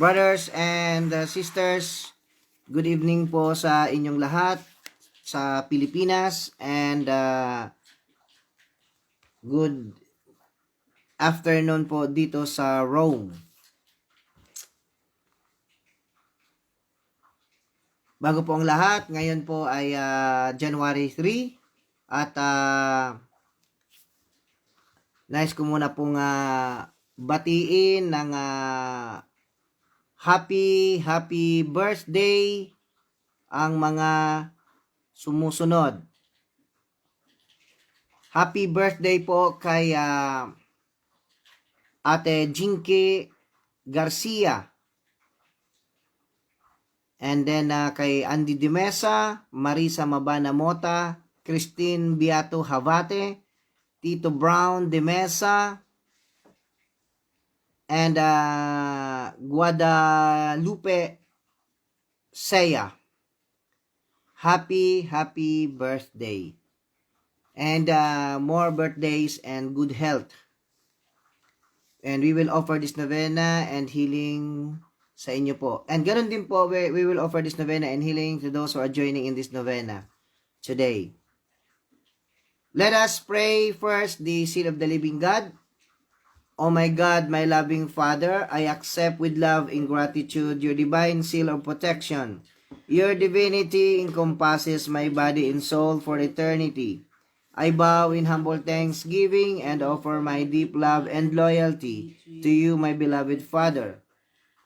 Brothers and sisters, good evening po sa inyong lahat sa Pilipinas and good afternoon po dito sa Rome. Bago po ang lahat, ngayon po ay January 3 at nais ko muna pong batiin ng happy birthday ang mga sumusunod. Happy birthday po kay Ate Jinky Garcia. And then kay Andy Dimesa, Marisa Mabana Mota, Christine Beato Havate, Tito Brown Dimesa, and Guadalupe Seya. Happy birthday. And more birthdays and good health. And we will offer this novena and healing sa inyo po. And ganoon din po, we will offer this novena and healing to those who are joining in this novena today. Let us pray first the seal of the living God. Oh my God, my loving Father, I accept with love and gratitude your divine seal of protection. Your divinity encompasses my body and soul for eternity. I bow in humble thanksgiving and offer my deep love and loyalty to you, my beloved Father.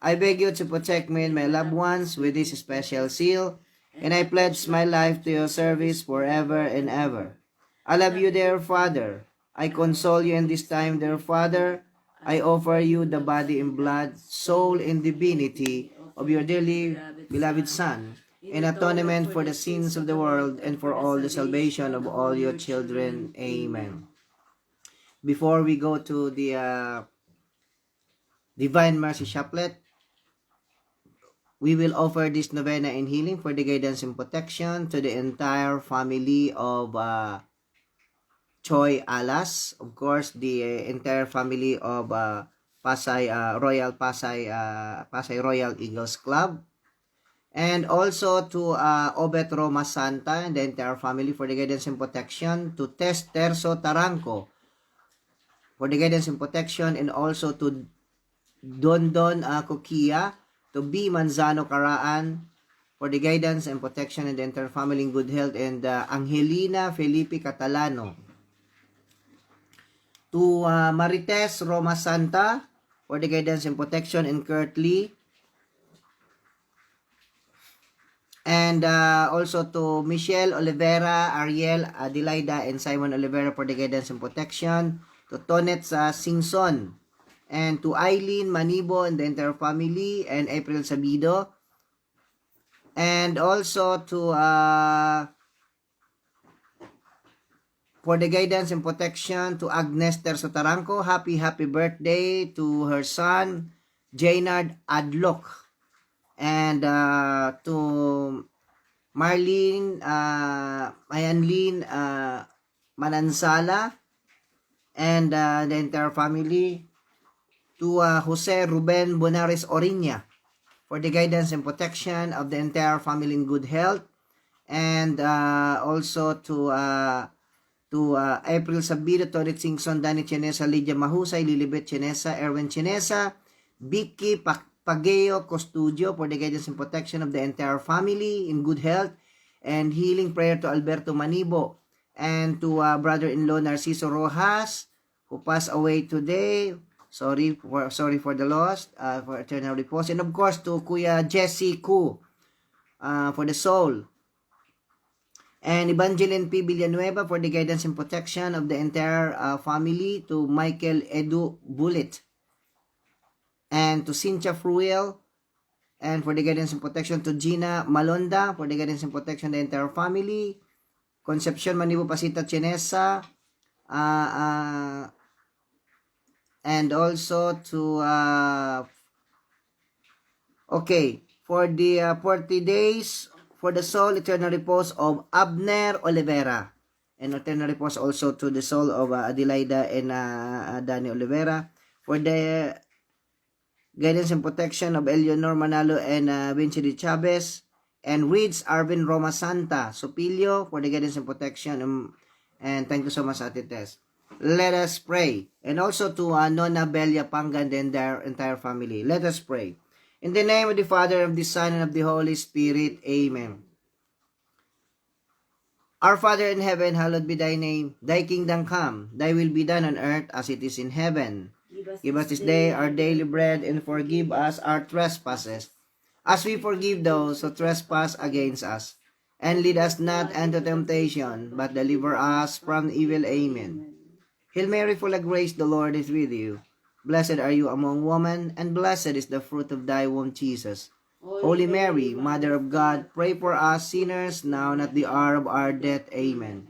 I beg you to protect me and my loved ones with this special seal, and I pledge my life to your service forever and ever. I love you, dear Father. I console you in this time, dear Father. I offer you the body and blood, soul and divinity of your dearly beloved Son, in atonement for the sins of the world and for all the salvation of all your children. Amen. Before we go to the Divine Mercy Chaplet, we will offer this novena in healing for the guidance and protection to the entire family of Choi Alas, of course, the entire family of Pasay Royal Eagles Club, and also to Obet Roma Santa and the entire family for the guidance and protection, to Tess Terso Taranco for the guidance and protection, and also to Don Kukia, to B. Manzano Caraan for the guidance and protection and the entire family in good health, and Angelina Felipe Catalano, to Marites Roma Santa for the guidance and protection, and Kurt Lee, and also to Michelle Olivera, Ariel Adelaida, and Simon Olivera for the guidance and protection, to Tonet Singson, and to Eileen Manibo and the entire family, and April Sabido, and also to for the guidance and protection to Agnes Terso Taranco. Happy birthday to her son, Jaynard Adlock. And to Marlene, Mayanlene Manansala, and the entire family. To Jose Ruben Bonares Oriña for the guidance and protection of the entire family in good health. And also to April Sabido, Torit Singson, Danny Chinesa, Lydia Mahusay, Lilibet Chinesa, Erwin Chinesa, Vicky Pageo Custodio for the guidance and protection of the entire family in good health, and healing prayer to Alberto Manibo, and to brother-in-law Narciso Rojas, who passed away today. Sorry for the loss, for eternal repose, and of course to Kuya Jesse Ku for the soul, and Evangeline P. Villanueva for the guidance and protection of the entire family, to Michael Edu Bullet, and to Cynthia Fruel, and for the guidance and protection to Gina Malonda for the guidance and protection of the entire family, Concepcion Manibo Pasita Chinesa, and also to for the 40 days for the soul, eternal repose of Abner Olivera, and eternal repose also to the soul of Adelaida and Danny Olivera, for the guidance and protection of Eleanor Manalo and Vincent Chavez, and Reeds Arvin Roma Santa Sopilio for the guidance and protection. And thank you so much, Ate Tess. Let us pray. And also to Nona Belia Pangan and their entire family. Let us pray. In the name of the Father, of the Son, and of the Holy Spirit. Amen. Our Father in heaven, hallowed be thy name. Thy kingdom come. Thy will be done on earth as it is in heaven. Give us this day our daily bread, and forgive us our trespasses, as we forgive those who trespass against us. And lead us not into temptation, but deliver us from evil. Amen. Hail Mary, full of grace, the Lord is with you. Blessed are you among women, and blessed is the fruit of thy womb, Jesus. Holy Mary, Mother of God, pray for us sinners, now and at the hour of our death. Amen.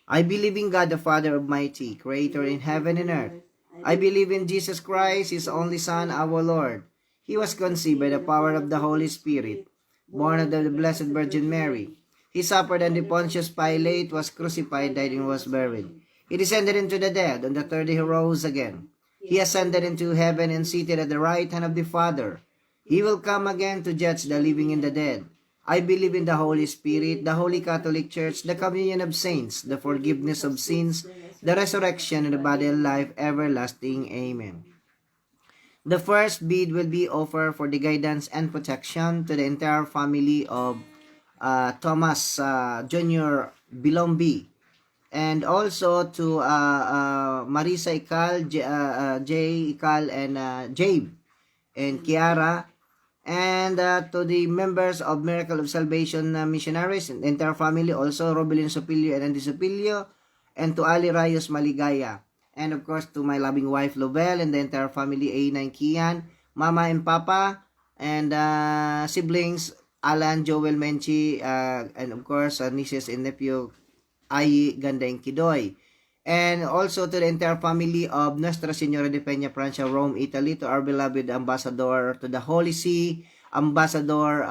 I believe in God, the Father Almighty, Creator in heaven and earth. I believe in Jesus Christ, His only Son, our Lord. He was conceived by the power of the Holy Spirit, born of the Blessed Virgin Mary. He suffered under Pontius Pilate, was crucified, died, and was buried. He descended into the dead. On the third day he rose again. He ascended into heaven and seated at the right hand of the Father. He will come again to judge the living and the dead. I believe in the Holy Spirit, the Holy Catholic Church, the communion of saints, the forgiveness of sins, the resurrection and the body and life everlasting. Amen. The first bead will be offered for the guidance and protection to the entire family of Thomas Jr. Bilombi, and also to Marisa Ikal, Jay Ikal, and Jabe, and Kiara, and to the members of Miracle of Salvation missionaries, and the entire family, also Robelin Sopilio and Andy Sopilio, and to Ali Rayos Maligaya, and of course to my loving wife Lovell and the entire family, Aina and Kian, Mama and Papa, and siblings Alan, Joel, Menchi, and of course nieces and nephew Ai, Ganda, and Kidoy. And also to the entire family of Nuestra Señora de Peña, Francia, Rome, Italy, to our beloved ambassador to the Holy See, Ambassador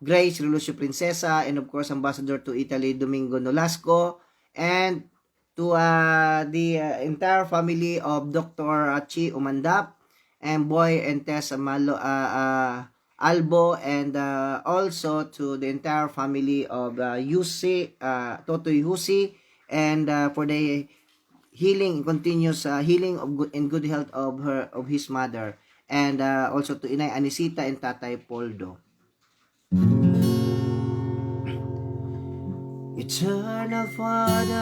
Grace Relucio Princesa, and of course Ambassador to Italy, Domingo Nolasco, and to the entire family of Dr. Chi Umandap, and Boy and Tess Albo, and also to the entire family of Yusi, Totoy Husi, and for the healing, continuous healing of good and good health of his mother, and also to Inay Anisita and Tatay Poldo. Eternal Father,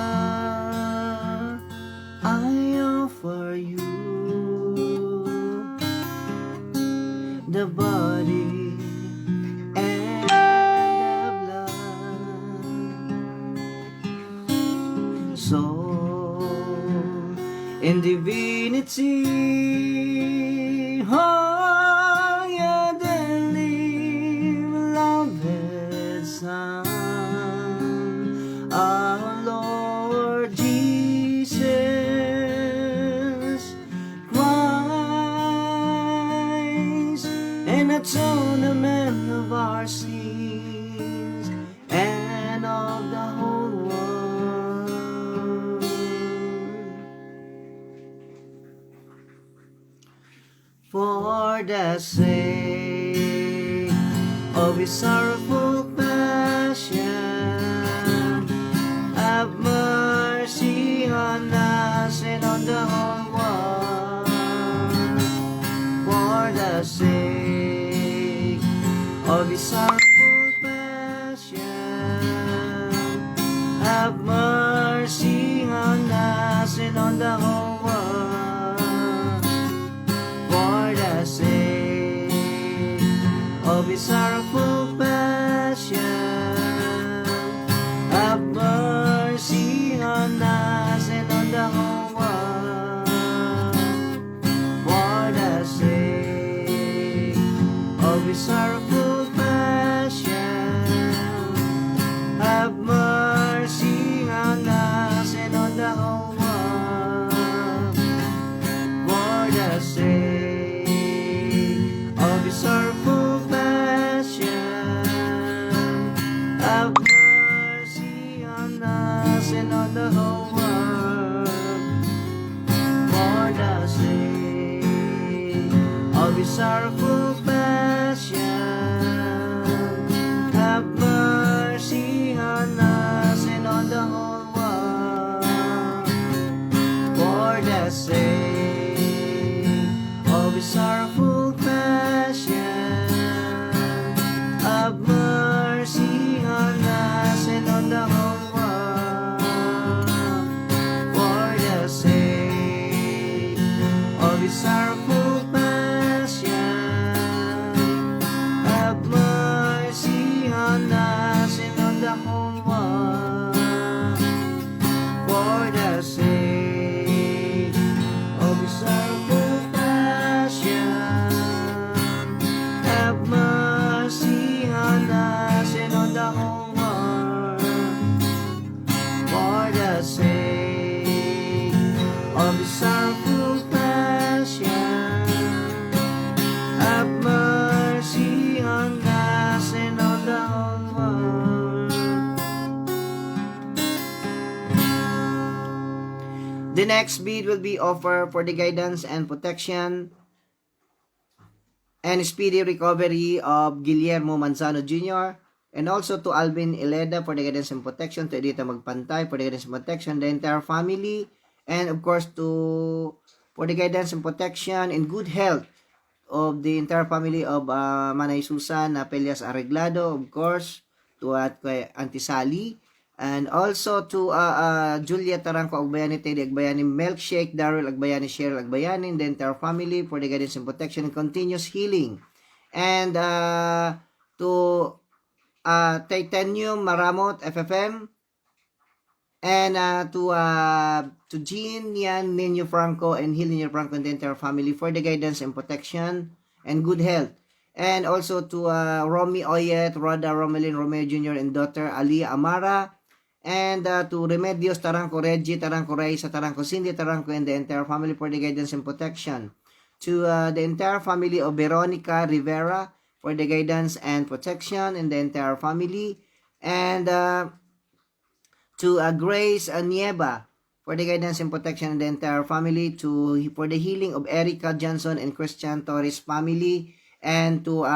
I offer you the body and the blood, soul and divinity, higher than beloved Son, our Lord Jesus Christ, an atonement of our sins and of the whole world. For the sake of his sorrowful passion, have mercy on us and on the whole world. For the sake of his sorrowful passion, have mercy on us and on the whole world. For the sake of his sorrowful passion, have mercy on us and on the whole world. For the sake of his sorrowful passion, have mercy sorrowful passion, have mercy on us and on the whole world. For the sake of his sorrowful passion, have mercy on us and on the whole world. For the sake of his sorrowful passion, have mercy on us and on the whole world. For the sake of his sorrowful passion, have mercy on us and on the whole world. For the sake of his sorrowful passion, have mercy on us and on the whole world. The next bid will be offered for the guidance and protection and speedy recovery of Guillermo Manzano Jr. and also to Alvin Ileda for the guidance and protection, to Edita Magpantay for the guidance and protection, the entire family, and of course for the guidance and protection and good health of the entire family of Manay Susan Pelias Arreglado, of course, to Auntie Sally, and also to Julia Taranco Agbayani, Teddy Agbayani, Milkshake, Darrell Agbayani, Cheryl Agbayani, and the entire family for the guidance and protection and continuous healing. And to Titanium Maramot FFM, and to Jean, Yan, Nino Franco, and Hilnino Franco and the entire family for the guidance and protection and good health. And also to Romy Oyet, Rhoda Romelin Romeo Jr. and daughter Ali Amara, and to Remedios Taranco, Reggie Taranco, Raisa Taranco, Cindy Taranco, and the entire family for the guidance and protection. To the entire family of Veronica Rivera for the guidance and protection and the entire family. And to Grace Nieva for the guidance and protection and the entire family. For the healing of Erica Johnson and Christian Torres family. And to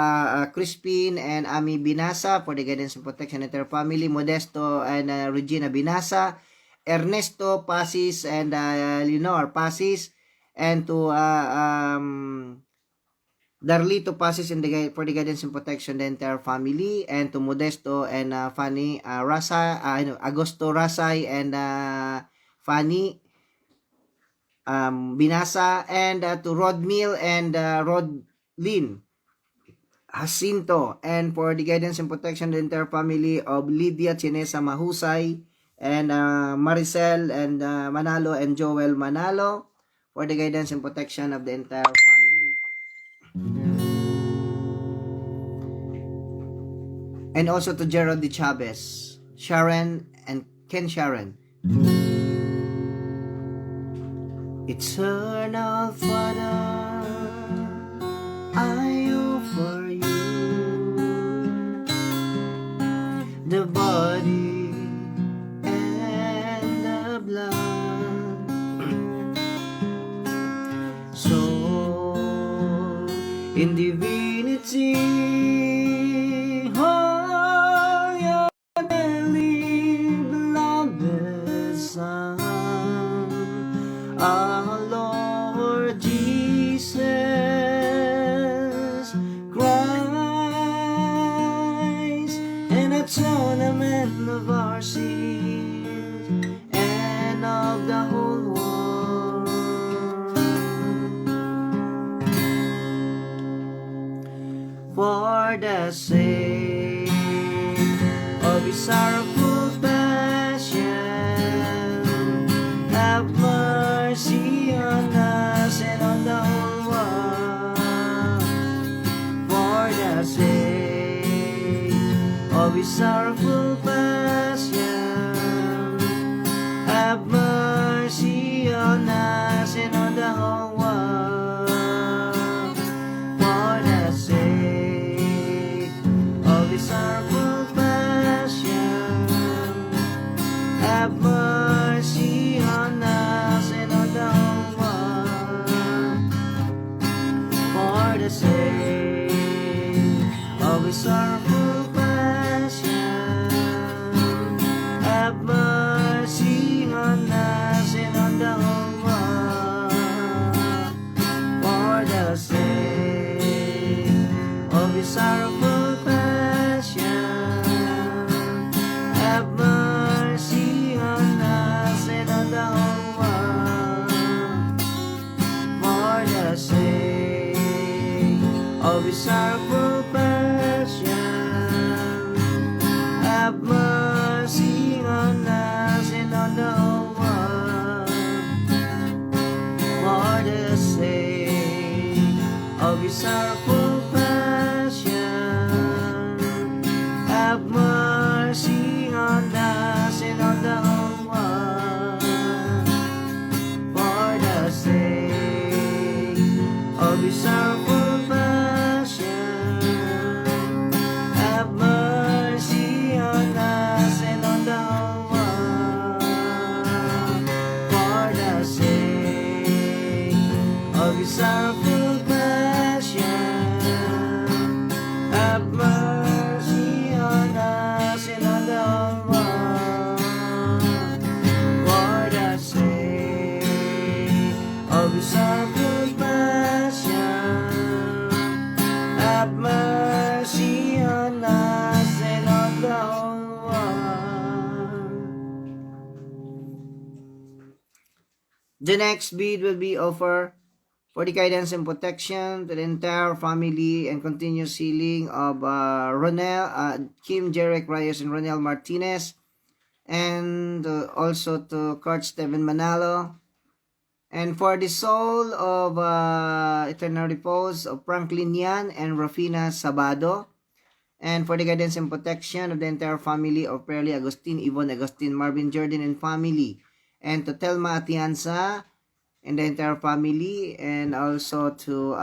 Crispin and Ami Binasa for the guidance and protection and their family. Modesto and Regina Binasa. Ernesto Pasis and Leonor Pasis. And to Darlito Pasis for the guidance and protection the entire family. And to Modesto and Fanny Agosto Rasay and Fanny Binasa. And to Rod Mill and Rod Lin Jacinto, and for the guidance and protection the entire family of Lydia Chinesa Mahusay and Maricel and Manalo and Joel Manalo for the guidance and protection of the entire family. And also to Gerald De Chavez, Sharon and Ken Sharon. Eternal Father, I offer you the body and the blood, soul in divinity, oh, your dearly beloved Son, our Lord Jesus Christ, an atonement of our sins and of the whole world. For the sake of his sorrowful passion, have mercy on us and on the whole world. For the sake of his sorrowful passion, have mercy on us and on the whole world. For the sake of his sorrowful passion, have mercy on us and on the whole world. For the sake mercy on us and on the whole world. For the sake of His sorrowful passion, have mercy on us and on the whole world. For the sake of His sorrowful passion, have mercy on us and on the whole world. For the sake of His sorrowful passion, have mercy on us and on the whole world. For the sake of His sorrowful passion, have mercy on us and on the whole world. The next bead will be offer for the guidance and protection to the entire family and continuous healing of Ronel, Kim Jerick Reyes and Ronel Martinez, and also to Kurt Steven Manalo, and for the soul of eternal repose of Franklin Yan and Rafina Sabado, and for the guidance and protection of the entire family of Perly Agustin, Yvonne Agustin, Marvin Jordan and family, and to Telma Atienza and the entire family, and also to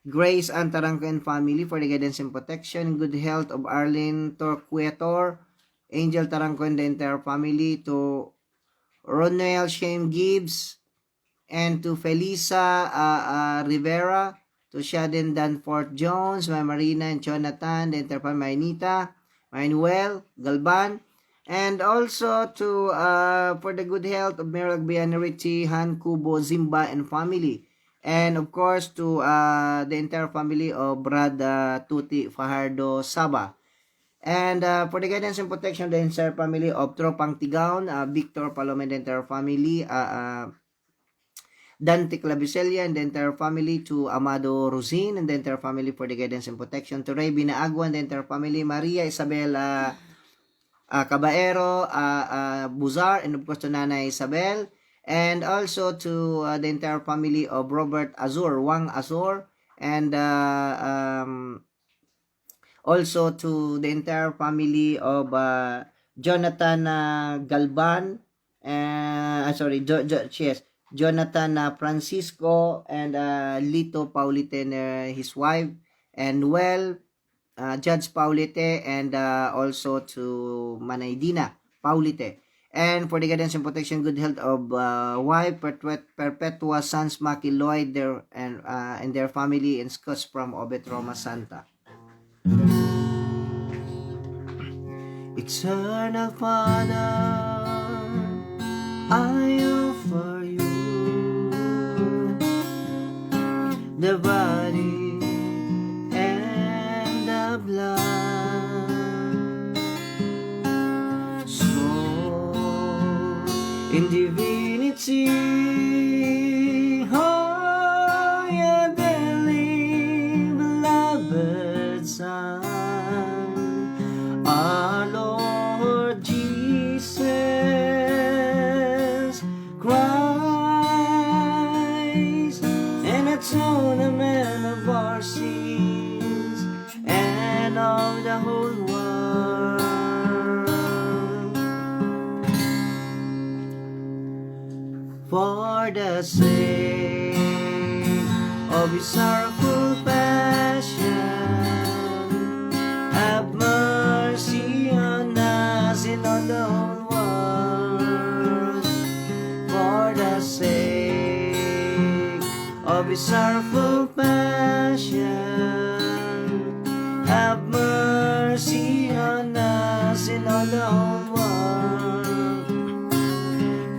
Grace Antaranco and family for the guidance and protection, good health of Arlene Torquetor, Angel Taranco and the entire family, to Ronel Shane Gibbs, and to Felisa Rivera, to Shaden Danforth Jones, my Marina and Jonathan, the entire family, Maynita, Manuel Galban, and also to for the good health of Merag Bianariti, Han Kubo, Zimba and family, and of course to the entire family of Brad Tuti Fajardo Saba, and for the guidance and protection of the entire family of Tropang Tigaon, Victor Palome and the entire family, Dante Clavicelia and the entire family, to Amado Rosin and the entire family for the guidance and protection, to Ray Binaagua and the entire family, Maria Isabel Caballero Buzar, and of course to Nana Isabel, and also to the entire family of Robert Azur, Wang Azur, and also to the entire family of Jonathan Galban, Jonathan Francisco, and Lito Paulite and his wife, and Judge Paulite, and also to Manaydina Paulite, and for the guidance and protection, good health of wife Perpetua Sons Maki Lloyd, and their family, and Scots from Obet Roma Santa. Eternal Father, I offer you the body and the blood, soul in divinity, oh, dearly beloved Son, our Lord Jesus Christ, an atonement of our sins and of the whole world. For the sake of His sorrowful passion, have mercy on us and on the whole world. For the sake of His sorrowful passion, have mercy on us and on the whole world.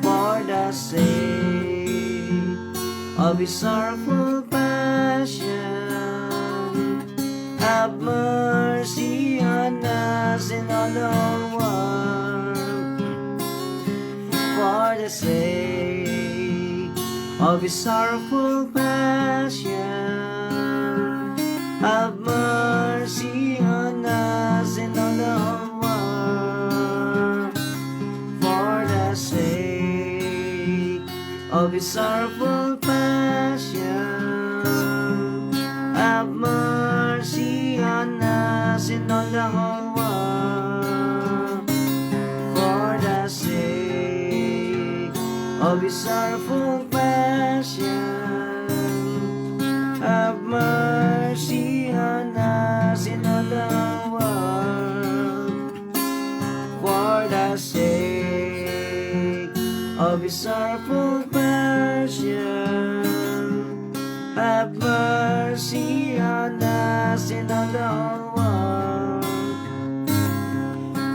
For the sake of His sorrowful passion, have mercy on us and on the whole world. For the sake of His sorrowful passion, have mercy on us and on the whole world. of His sorrowful passion, have mercy on us and on the whole world. For the sake of His sorrowful passion, have mercy on us and on the whole world. For the sake of His sorrowful passion, have mercy on us and on the whole world.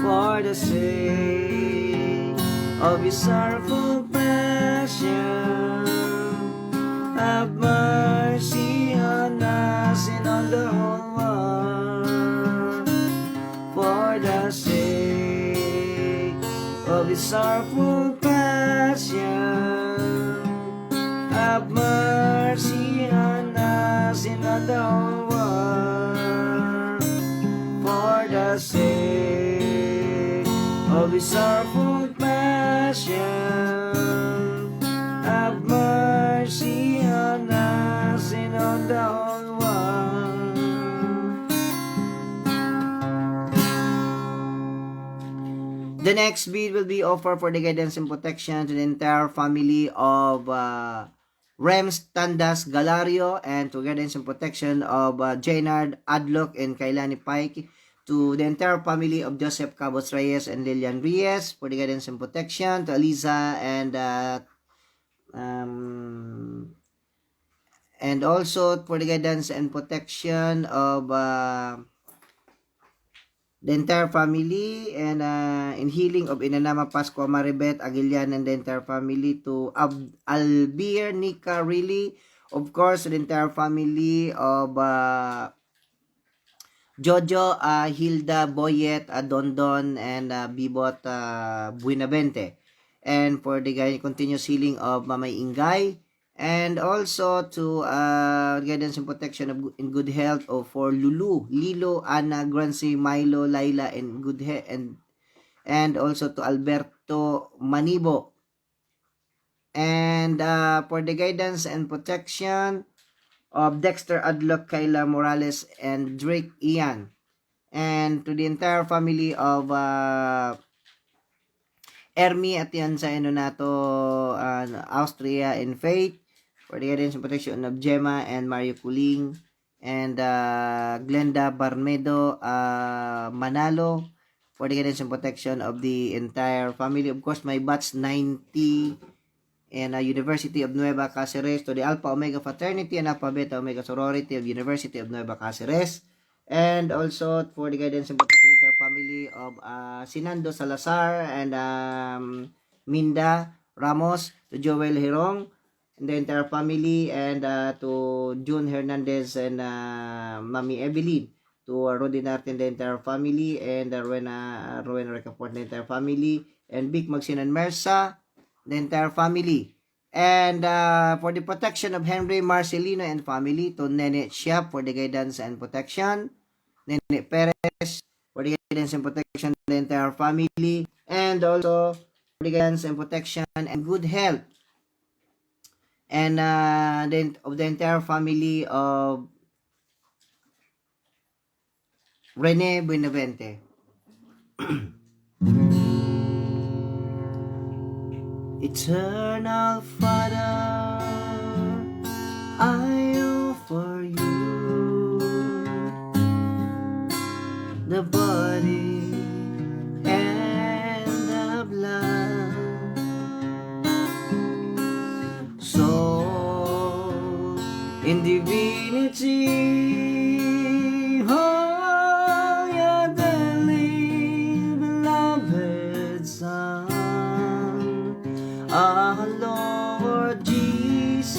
For the sake of His sorrowful passion, have mercy on us and on the whole world. For the sake of His sorrowful passion, have mercy on us and on the whole world. For the sake of His sorrowful passion, have mercy on us and on the whole world. The next bead will be offered for the guidance and protection to the entire family of Rems Tandas Galario, and to guidance and protection of Jaynard Adlock and Kailani Pike, to the entire family of Joseph Cabos Reyes and Lilian Reyes for the guidance and protection, to Aliza and also for the guidance and protection of the entire family, and in healing of Inanama Pascua Maribet Aguilian and the entire family, to Albir Nika Really, of course, the entire family of Jojo, Hilda, Boyet, Dondon, and Bibot Buenavente. And for the continuous healing of Mamay Ingay, and also to guidance and protection of in good health of for Lulu, Lilo, Ana, Grancy, Milo, Laila, and good health, and also to Alberto Manibo. And for the guidance and protection of Dexter Adlock, Kayla Morales, and Drake Ian, and to the entire family of Ermi at yan sa Enonato, Austria, and Faith, for the guidance and protection of Gemma and Mario Kuling, and Glenda Barmedo Manalo, for the guidance and protection of the entire family. Of course, my batch 90 and University of Nueva Cáceres, to the Alpha Omega Fraternity and Alpha Beta Omega Sorority of University of Nueva Cáceres, and also for the guidance and protection of their family of Sinando Salazar and Minda Ramos, to Joel Hirong and the entire family, and to June Hernandez and Mami Evelyn, to Rodinarte and the entire family, and Rowena Recaport and the entire family, and Vic Magsinan Mersa, the entire family. And for the protection of Henry Marcelino and family, to Nene Chiap for the guidance and protection, Nene Perez for the guidance and protection of the entire family, and also for the guidance and protection and good health, and of the entire family of Rene Buenavente. Eternal Father, I offer you the body and the blood, soul in divinity, oh, your dearly beloved Son, our Lord Jesus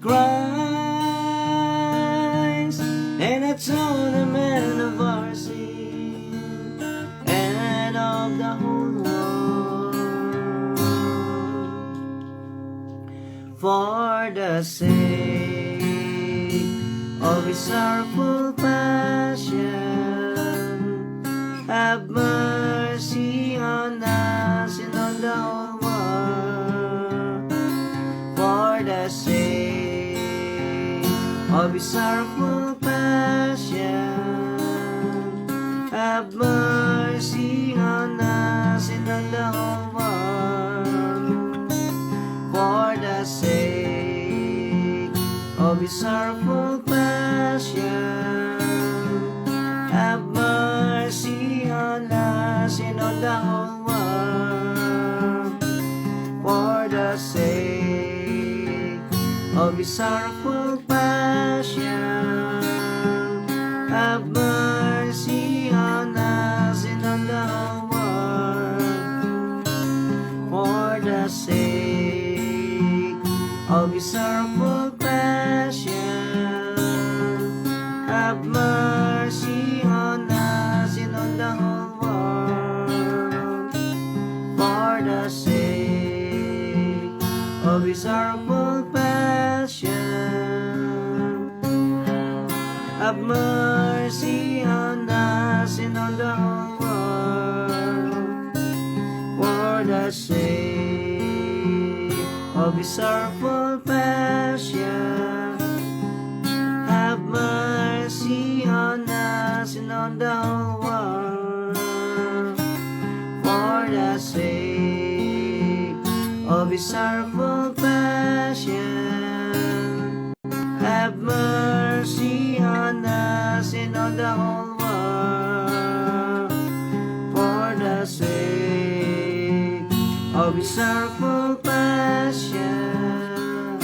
Christ, an atonement of our sin and of the whole world. For the sake of His sorrowful passion, have mercy on us and on the whole world. of His sorrowful passion. Have mercy on us and on the whole world, for the sake of His sorrowful passion. Have mercy on us and on the whole world, for the sake of His sorrowful passion. Have mercy on us and on the whole world, for the sake of His sorrowful passion. Have mercy on us and on the whole world, for the sake of His sorrowful passion. Have mercy on us and on the whole world, for the sake of His sorrowful passion. Have mercy on us and on the whole world, for the sake of His sorrowful passion. Have mercy on us and on the whole world, for the sake of His sorrowful passion.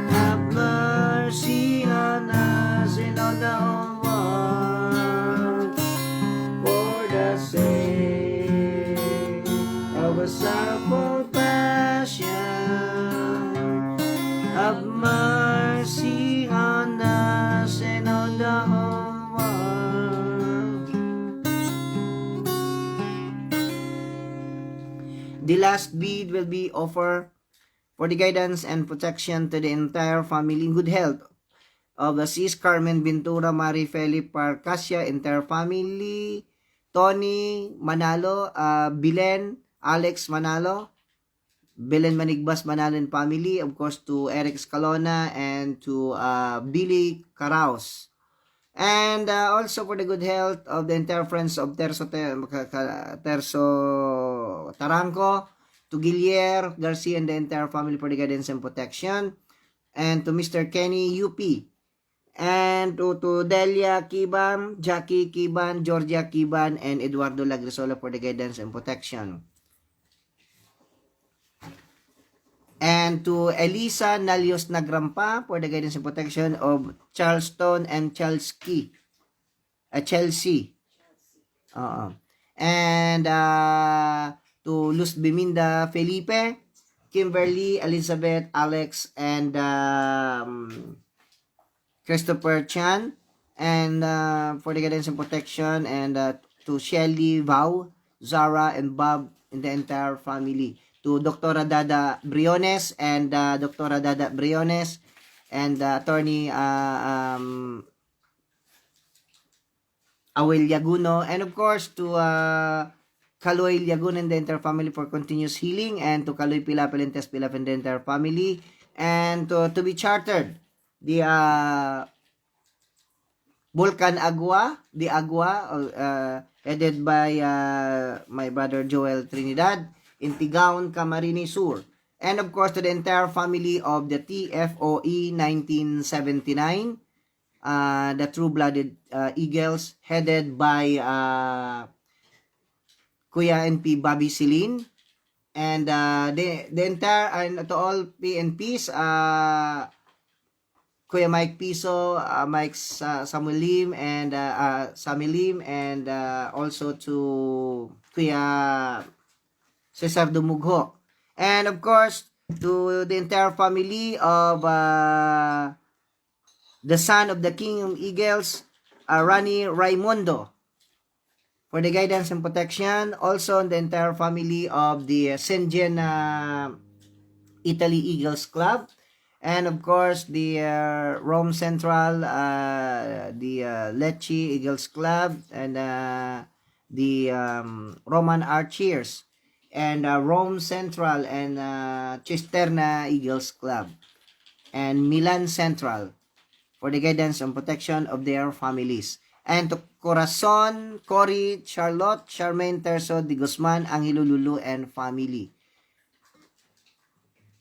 Have mercy on us and on the whole world, for the sake of His sorrowful passion. Have mercy on us and on the whole world. The last bead will be offered for the guidance and protection to the entire family in good health of the Sis Carmen Ventura Marie Felipe Parcasia, entire family, Tony Manalo, Bilen, Alex Manalo, Belen Manigbas Manalo and family, of course to Eric Escalona and to Billy Caraos. And also for the good health of the entire friends of Terso Taranco, to Guillier Garcia and the entire family for the guidance and protection, and to Mr. Kenny UP, and to Delia Kiban, Jackie Kiban, Georgia Kiban, and Eduardo Lagrisola for the guidance and protection. And to Elisa Nalios Nagrampa for the guidance and protection of Charleston and Chelsea. And to Luz Biminda Felipe, Kimberly, Elizabeth, Alex, and Christopher Chan. And for the guidance and protection, and to Shelly Vau, Zara, and Bob, and the entire family. To Dr. Dada Briones and Dr. Dada Briones and Attorney Awel Yaguno, and of course to Kaloy Yaguno and the entire family for continuous healing, and to Kaloy Pilapil and Tess Pilap and the entire family, and to be chartered the Vulcan Agua, headed by my brother Joel Trinidad, in Tigaon, Camarines Sur. And of course, to the entire family of the TFOE 1979, the True-Blooded Eagles, headed by Kuya NP Bobby Celine. And the entire, and to all PNPs, Kuya Mike Piso, Mike Samuel Lim, and Sammy Lim, and also to Kuya Cesar Dumugho. And of course, to the entire family of the son of the King of Eagles, Rani Raimondo, for the guidance and protection. Also, the entire family of the Sengen Italy Eagles Club. And of course, the Rome Central, the Lecce Eagles Club, and the Roman Archers, and Rome Central, and Cisterna Eagles Club, and Milan Central, for the guidance and protection of their families. And to Corazon, Cory, Charlotte, Charmaine Terso, de Guzman, Angelo Lulu, and family.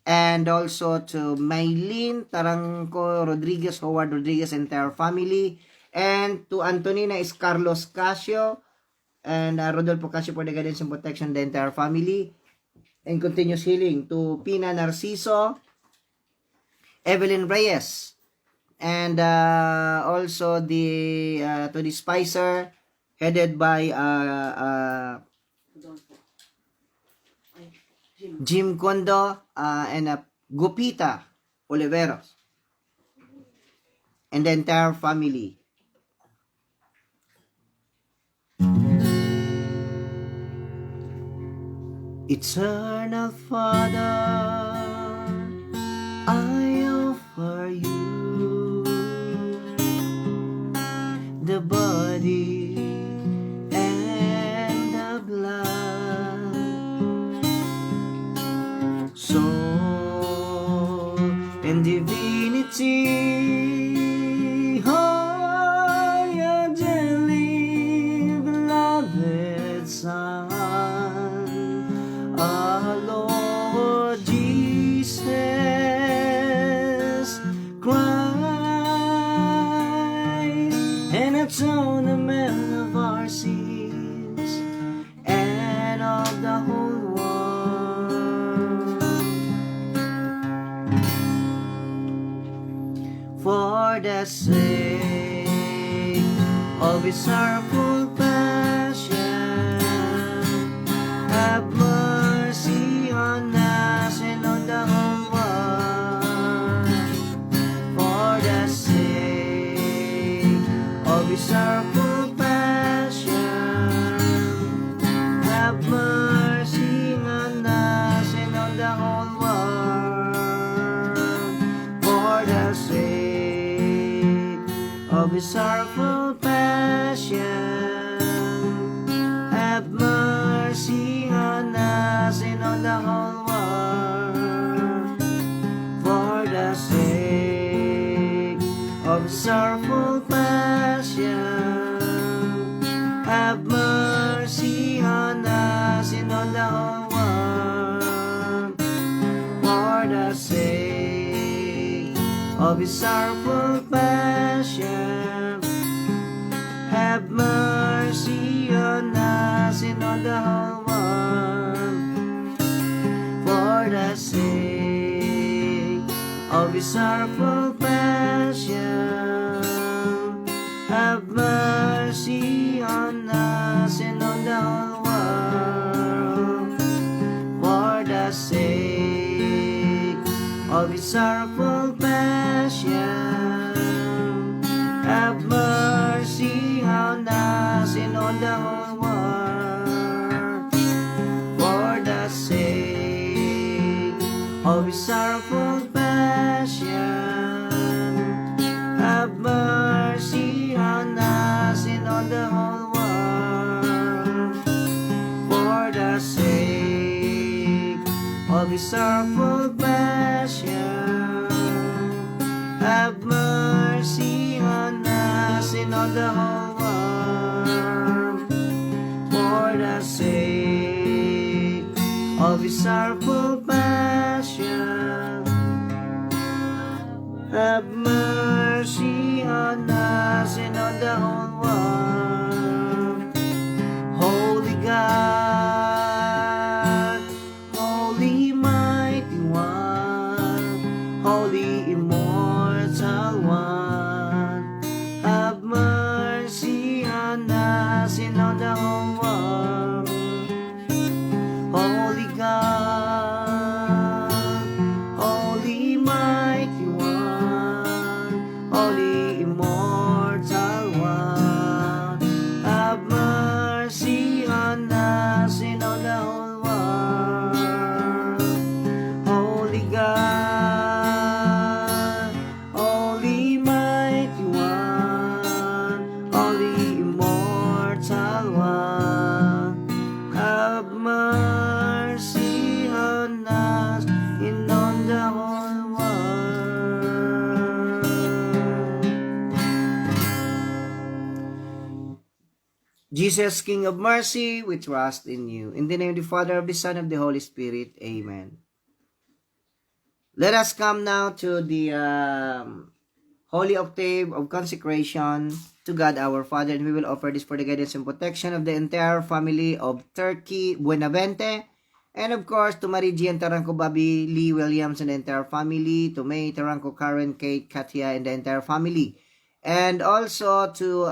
And also to Maylene Taranco Rodriguez, Howard Rodriguez, entire family. And to Antonina is Carlos Casio and Rodolfo Casio for the guidance and protection, the entire family. And continuous healing to Pina Narciso, Evelyn Reyes, and also the to the Spicer headed by Jim Kondo and Gupita Oliveros and the entire family. Eternal Father, I offer you the body and the blood, soul and divinity, oh, your dearly beloved Son, our Lord Jesus Christ, an atonement of our sins and of the whole world. For the sake of His sorrowful passion, have mercy on us and on the whole world. For the sake of His sorrowful passion, have mercy on us and on the whole world. For the sake of His sorrowful passion, have mercy on us and on the whole world. For the sake of sorrowful passion, have mercy on us and on the whole world. For the sake of His sorrowful passion, have mercy on us and on the whole world. For the sake of His sorrowful passion, have mercy on us and on the whole world. For the sake of His sorrowful passion, have mercy on us and on the whole world. For the sake of His sorrowful passion, have mercy on us and on the whole world. For the sake of His sorrowful passion, have mercy on us and on the whole world. For the sake of His sorrowful passion, have mercy on us and on the whole world. Holy God, Holy Mighty One, Holy Immortal One, have mercy on us and on the whole world. Holy God, Holy Mighty One, Holy Immortal One, Jesus, King of mercy, we trust in you. In the name of the Father, of the Son, of the Holy Spirit. Amen. Let us come now to the Holy Octave of Consecration to God our Father, and we will offer this for the guidance and protection of the entire family of Turkey Buenavente, and of course to Marie Jean Taranco, Bobby Lee Williams and the entire family, to May Taranco, Karen, Kate, Katia, and the entire family, and also to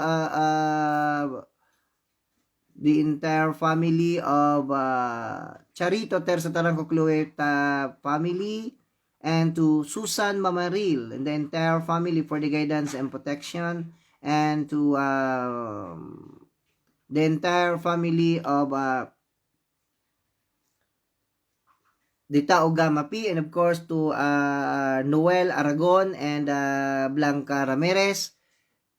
the entire family of Charito Terza Taranco Chloe family, and to Susan Mamaril and the entire family for the guidance and protection, and to the entire family of the Tao Gama P, and of course to Noel Aragon and Blanca Ramirez,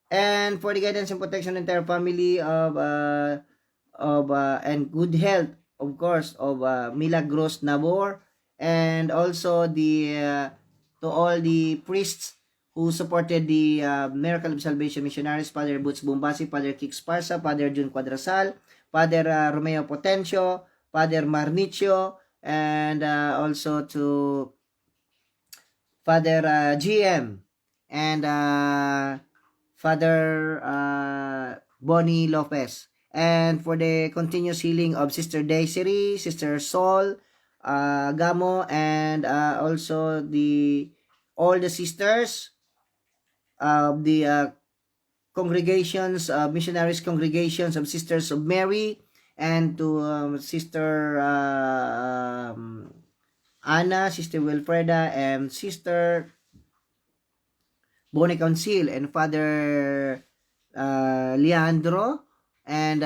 and for the guidance and protection of the entire family of and good health, of course, of Milagros Nabor, and also the to all the priests who supported the Miracle of Salvation missionaries, Father Boots Bumbasi, Father Kix Parsa, Father Jun Quadrasal, Father Romeo Potencio, Father Marnicio, and also to Father GM, and Father Bonnie Lopez. And for the continuous healing of Sister Desiree, Sister Sol, Gamo, and also all the sisters of the congregations, missionaries congregations of Sisters of Mary, and to Sister Anna, Sister Wilfreda, and Sister Bonnie Council, and Father Leandro, and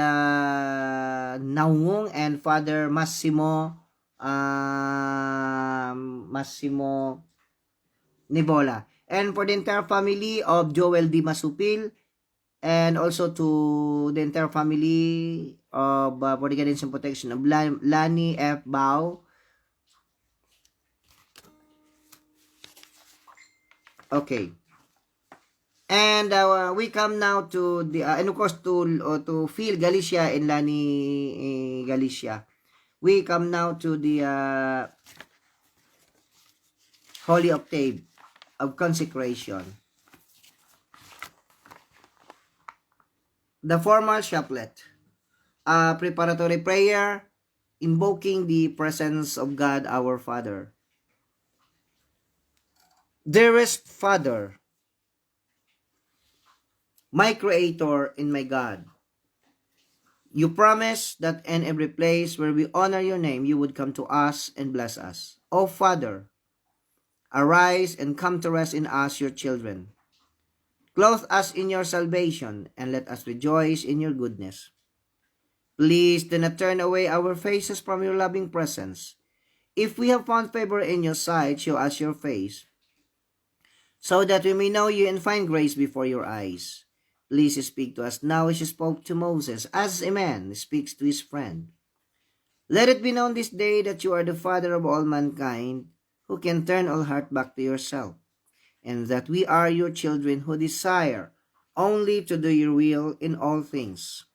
Naungong, and Father Massimo Nibola. And for the entire family of Joel D. Masupil, and also to the entire family of for the guidance and protection of Lani F. Bao. Okay. And we come now to the and of course to Phil Galicia and Lani Galicia. We come now to the Holy Octave of Consecration. The formal chaplet, a preparatory prayer invoking the presence of God our Father. Dearest Father, my Creator and my God, you promised that in every place where we honor your name, you would come to us and bless us. O Father, arise and come to rest in us, your children. Clothe us in your salvation, and let us rejoice in your goodness. Please do not turn away our faces from your loving presence. If we have found favor in your sight, show us your face, so that we may know you and find grace before your eyes. Please speak to us now as you spoke to Moses, as a man speaks to his friend. Let it be known this day that you are the Father of all mankind, who can turn all heart back to yourself, and that we are your children who desire only to do your will in all things.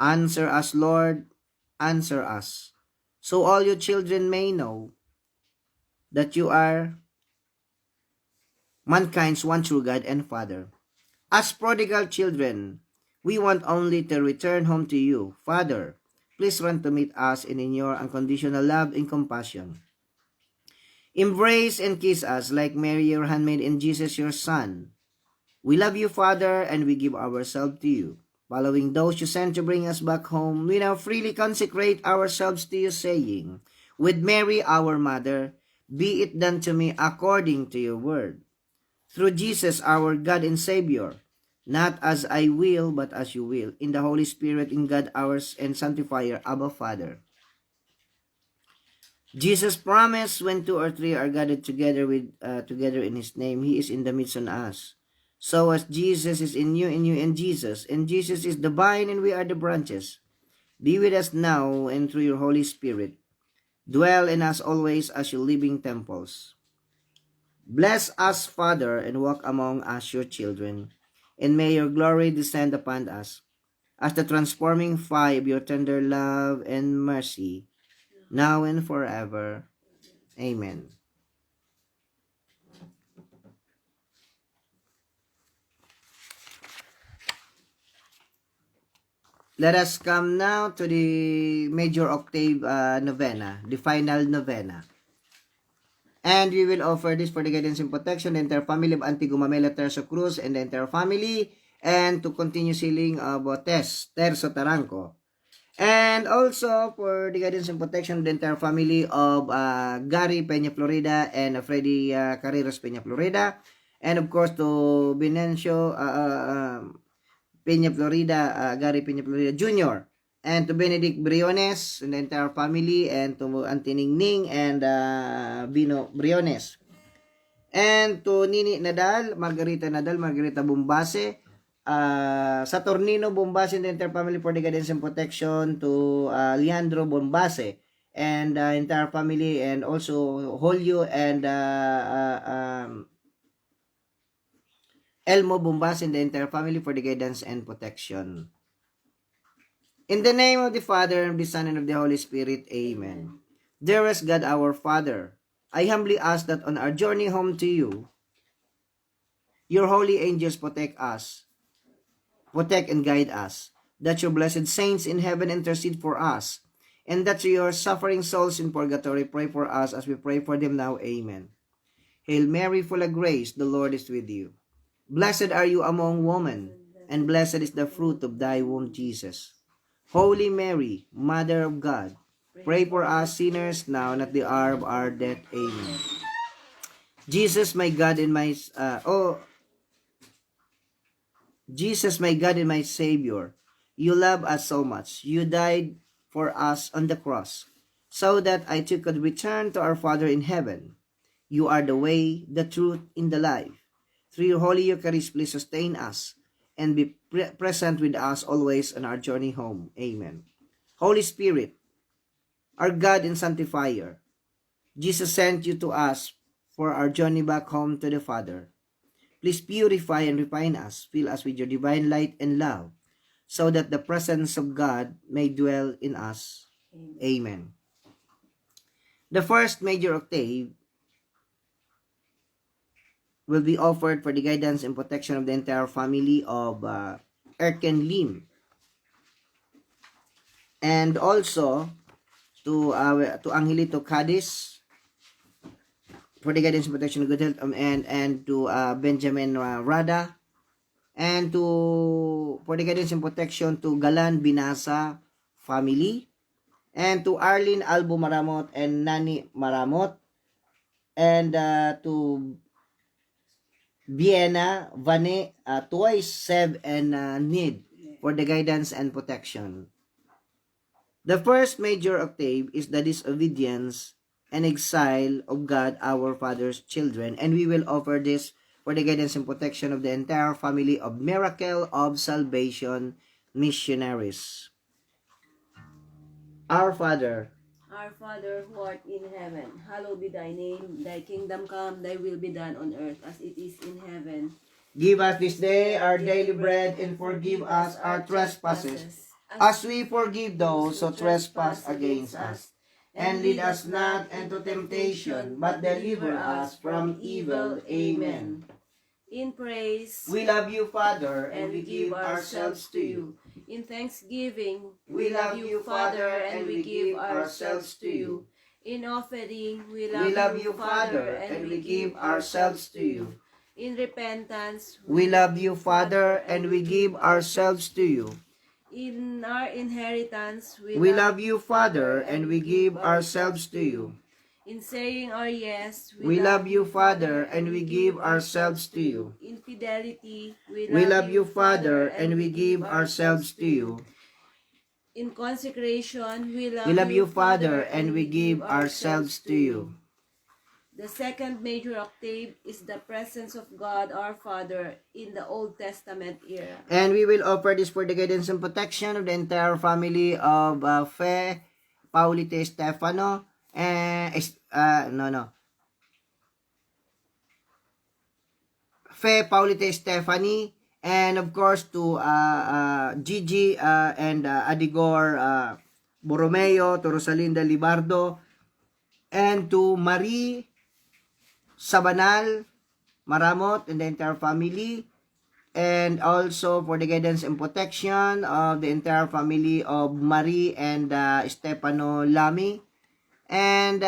Answer us, Lord, answer us, so all your children may know that you are mankind's one true God and Father. As prodigal children, we want only to return home to you. Father, please run to meet us in your unconditional love and compassion. Embrace and kiss us like Mary, your handmaid, and Jesus, your Son. We love you, Father, and we give ourselves to you. Following those you sent to bring us back home, we now freely consecrate ourselves to you, saying, with Mary, our Mother, be it done to me according to your word. Through Jesus, our God and Savior, not as I will, but as you will, in the Holy Spirit, in God ours and Sanctifier, Abba Father. Jesus promised, when two or three are gathered together together in His name, He is in the midst of us. So as Jesus is in you in Jesus, and Jesus is the vine and we are the branches, be with us now and through your Holy Spirit. Dwell in us always as your living temples. Bless us, Father, and walk among us, your children, and may your glory descend upon us, as the transforming fire of your tender love and mercy, now and forever. Amen. Let us come now to the major octave novena, the final novena. And we will offer this for the guidance and protection, the entire family of Auntie Gumamela Terzo Cruz and the entire family, and to continue sealing of Terzo Taranco. And also for the guidance and protection of the entire family of Gary Peña Florida and Freddy Carreras Peña Florida. And of course to Benencio Peña Florida, Gary Peña Florida Jr. And to Benedict Briones and the entire family, and to Auntie Ningning and Bino Briones. And to Nini Nadal, Margarita Bombase, Saturnino Bombase and the entire family for the guidance and protection, to Leandro Bombase and entire family, and also Julio and Elmo Bombase and the entire family for the guidance and protection. In the name of the Father, and of the Son, and of the Holy Spirit, Amen. Dearest God, our Father, I humbly ask that on our journey home to you, your holy angels protect and guide us, that your blessed saints in heaven intercede for us, and that your suffering souls in purgatory pray for us as we pray for them now. Amen. Hail Mary, full of grace, the Lord is with you. Blessed are you among women, and blessed is the fruit of thy womb, Jesus. Holy Mary, Mother of God, pray for us sinners now and at the hour of our death. Amen. Jesus, my God and my Jesus, my God and my Savior, you love us so much. You died for us on the cross, so that I too could return to our Father in heaven. You are the way, the truth, and the life. Through your Holy Eucharist, please sustain us and be present with us always on our journey home. Amen. Holy Spirit, our God and Sanctifier, Jesus sent you to us for our journey back home to the Father. Please purify and refine us, fill us with your divine light and love, so that the presence of God may dwell in us. Amen. The first major octave will be offered for the guidance and protection of the entire family of Erken Lim. And also to Angelito Cadiz for the guidance and protection of good health, and to Benjamin Rada, and for the guidance and protection to Galan Binasa family, and to Arlene Albo Maramot and Nani Maramot, and to Vienna, Vane, Twice, Seb, and Nid for the guidance and protection. The first major octave is the disobedience and exile of God, our Father's children, and we will offer this for the guidance and protection of the entire family of Miracle of Salvation missionaries. Our Father, who art in heaven, hallowed be thy name. Thy kingdom come, thy will be done on earth as it is in heaven. give us this day our daily bread, and forgive us our trespasses, as we forgive those who trespass against us. And lead us not into temptation, but deliver us from evil. Amen. In praise, We love you, Father, and we give ourselves to you. In thanksgiving, We love you, Father, and we give ourselves to you. In offering, we We love you, Father, and we give ourselves to you. In repentance, We love you, Father, and we give ourselves to you. in our inheritance, We love you, Father, and we give ourselves to you. In saying our yes, We love you, Father, and we give ourselves to you. In fidelity, We love you, Father, and we give ourselves to you. In consecration, we We love you, Father, and we give ourselves to you. The second major octave is the presence of God our Father in the Old Testament era. And we will offer this for the guidance and protection of the entire family of Fe Paulite Stefano. Fe Paulite Stephanie And of course to Gigi and Adigor Borromeo, to Rosalinda Libardo, and to Marie Sabanal Maramot and the entire family, and also for the guidance and protection of the entire family of Marie and Stefano Lamy, and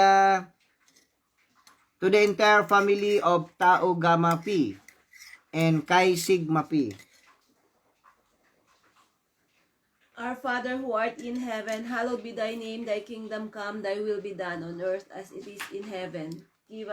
to the entire family of Tao Gamma P and Chi Sigma P. Our Father who art in heaven, hallowed be thy name, thy kingdom come, thy will be done on earth as it is in heaven.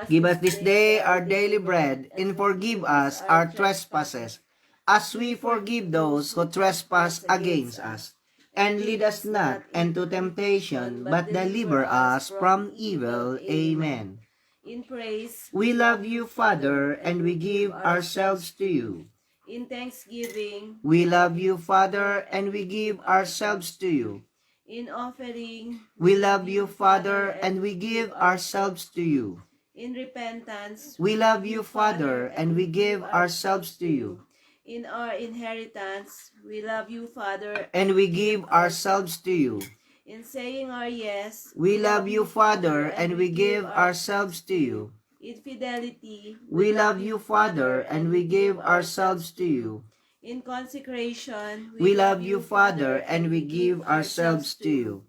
Give us this day our daily bread, and forgive us our trespasses, as we forgive those who trespass against us. And lead us not into temptation, but deliver us from evil. Amen. In praise, We love you, Father, and we give ourselves to you. in thanksgiving, We love you, Father, and we give ourselves to you. in offering, We love you, Father, and we give ourselves to you. in repentance, We love you, Father, and we give ourselves to you. in our inheritance, we love you, Father, And we give ourselves to you. in saying our yes, We love you, Father, and we give ourselves to you. in fidelity, We love you, Father, and we give ourselves to you. in consecration, We love you, Father, and we give ourselves to you.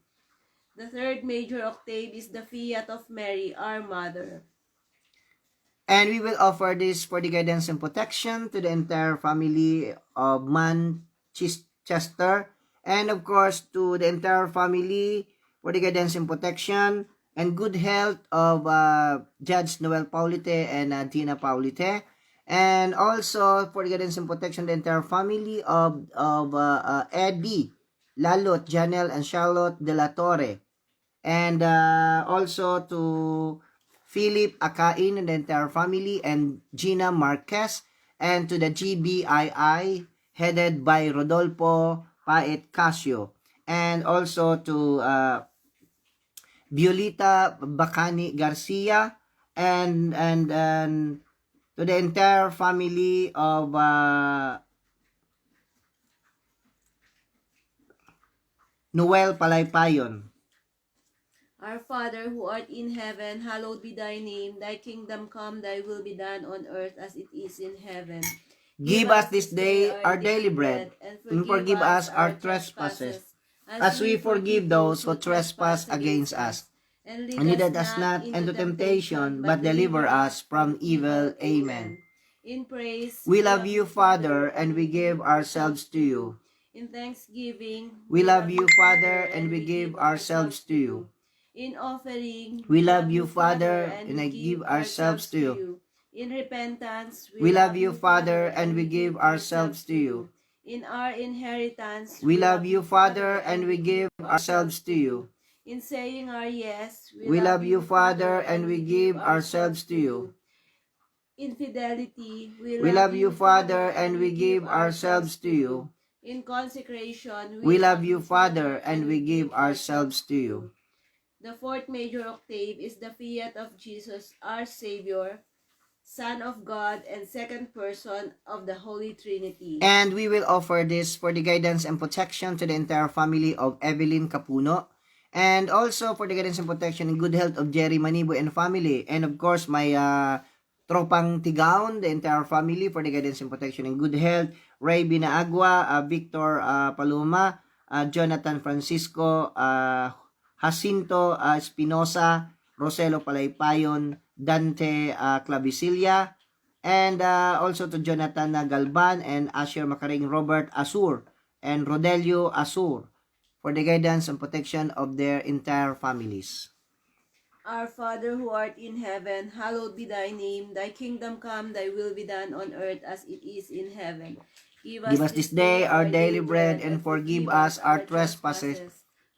The third major octave is the Fiat of Mary, our Mother. And we will offer this for the guidance and protection to the entire family of Manchester, and of course to the entire family for the guidance and protection and good health of Judge Noel Paulite and Dina Paulite, and also for the guidance and protection the entire family of Eddie, Lalot, Janelle, and Charlotte de la Torre, and also to Philip Akain and the entire family, and Gina Marquez, and to the GBII headed by Rodolfo Paet Casio, and also to Violeta Bacani Garcia, and to the entire family of Noel Palaypayon. Our Father who art in heaven, hallowed be thy name. Thy kingdom come, thy will be done on earth as it is in heaven. Give us this day our daily bread, and forgive us our trespasses, as we forgive those who trespass against us. And And lead us not into temptation, but deliver us from evil. Amen. In praise, We love you, Father, and we give ourselves to you. in thanksgiving, We love you, Father, and we give ourselves to you. in offering, We love you, Father, and I give ourselves to you. In repentance, We love you, Father, and we give ourselves to you. In our inheritance, We love you, Father, and we give ourselves to you. in saying our yes, We love you, Father, and we give ourselves to you. In fidelity, We love you, Father, and we give ourselves to you. In consecration, We love you, Father, and we give ourselves to you. The fourth major octave is the Fiat of Jesus, our Savior, Son of God, and second person of the Holy Trinity. And we will offer this for the guidance and protection to the entire family of Evelyn Capuno, and also for the guidance and protection and good health of Jerry Manibo and family, and of course my Tropang Tigaon, the entire family, for the guidance and protection and good health, Ray Binaagua, Victor Paloma, Jonathan Francisco, Jacinto Espinosa, Roselo Palaypayon, Dante Clavicilla, and also to Jonathan Galban and Asher Makaring Robert Asur and Rodelio Asur for the guidance and protection of their entire families. Our Father who art in heaven, hallowed be thy name. Thy kingdom come, thy will be done on earth as it is in heaven. Give us this day our daily bread, and forgive us our trespasses,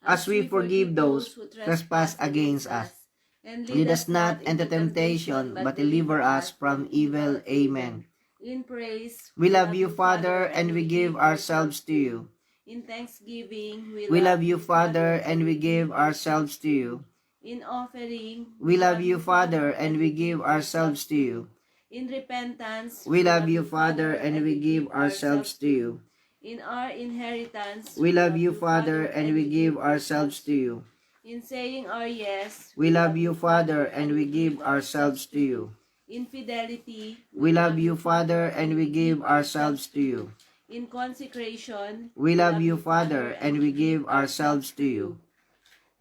as we forgive those who trespass against us. And Lead us not into temptation, but deliver us from evil. Amen. In praise, We love you, Father, and we give ourselves to you. In thanksgiving, We love you, Father, and we give ourselves to you. In offering, We love you, Father, and we give ourselves to you. In repentance, We love you, Father, and we give ourselves to you. In our inheritance, We love you, Father, and we give ourselves to you. In saying our yes, We love you, Father, and we give ourselves to you. In fidelity, We love you, Father, and we give ourselves to you. In consecration, We love you, Father, and we give ourselves to you.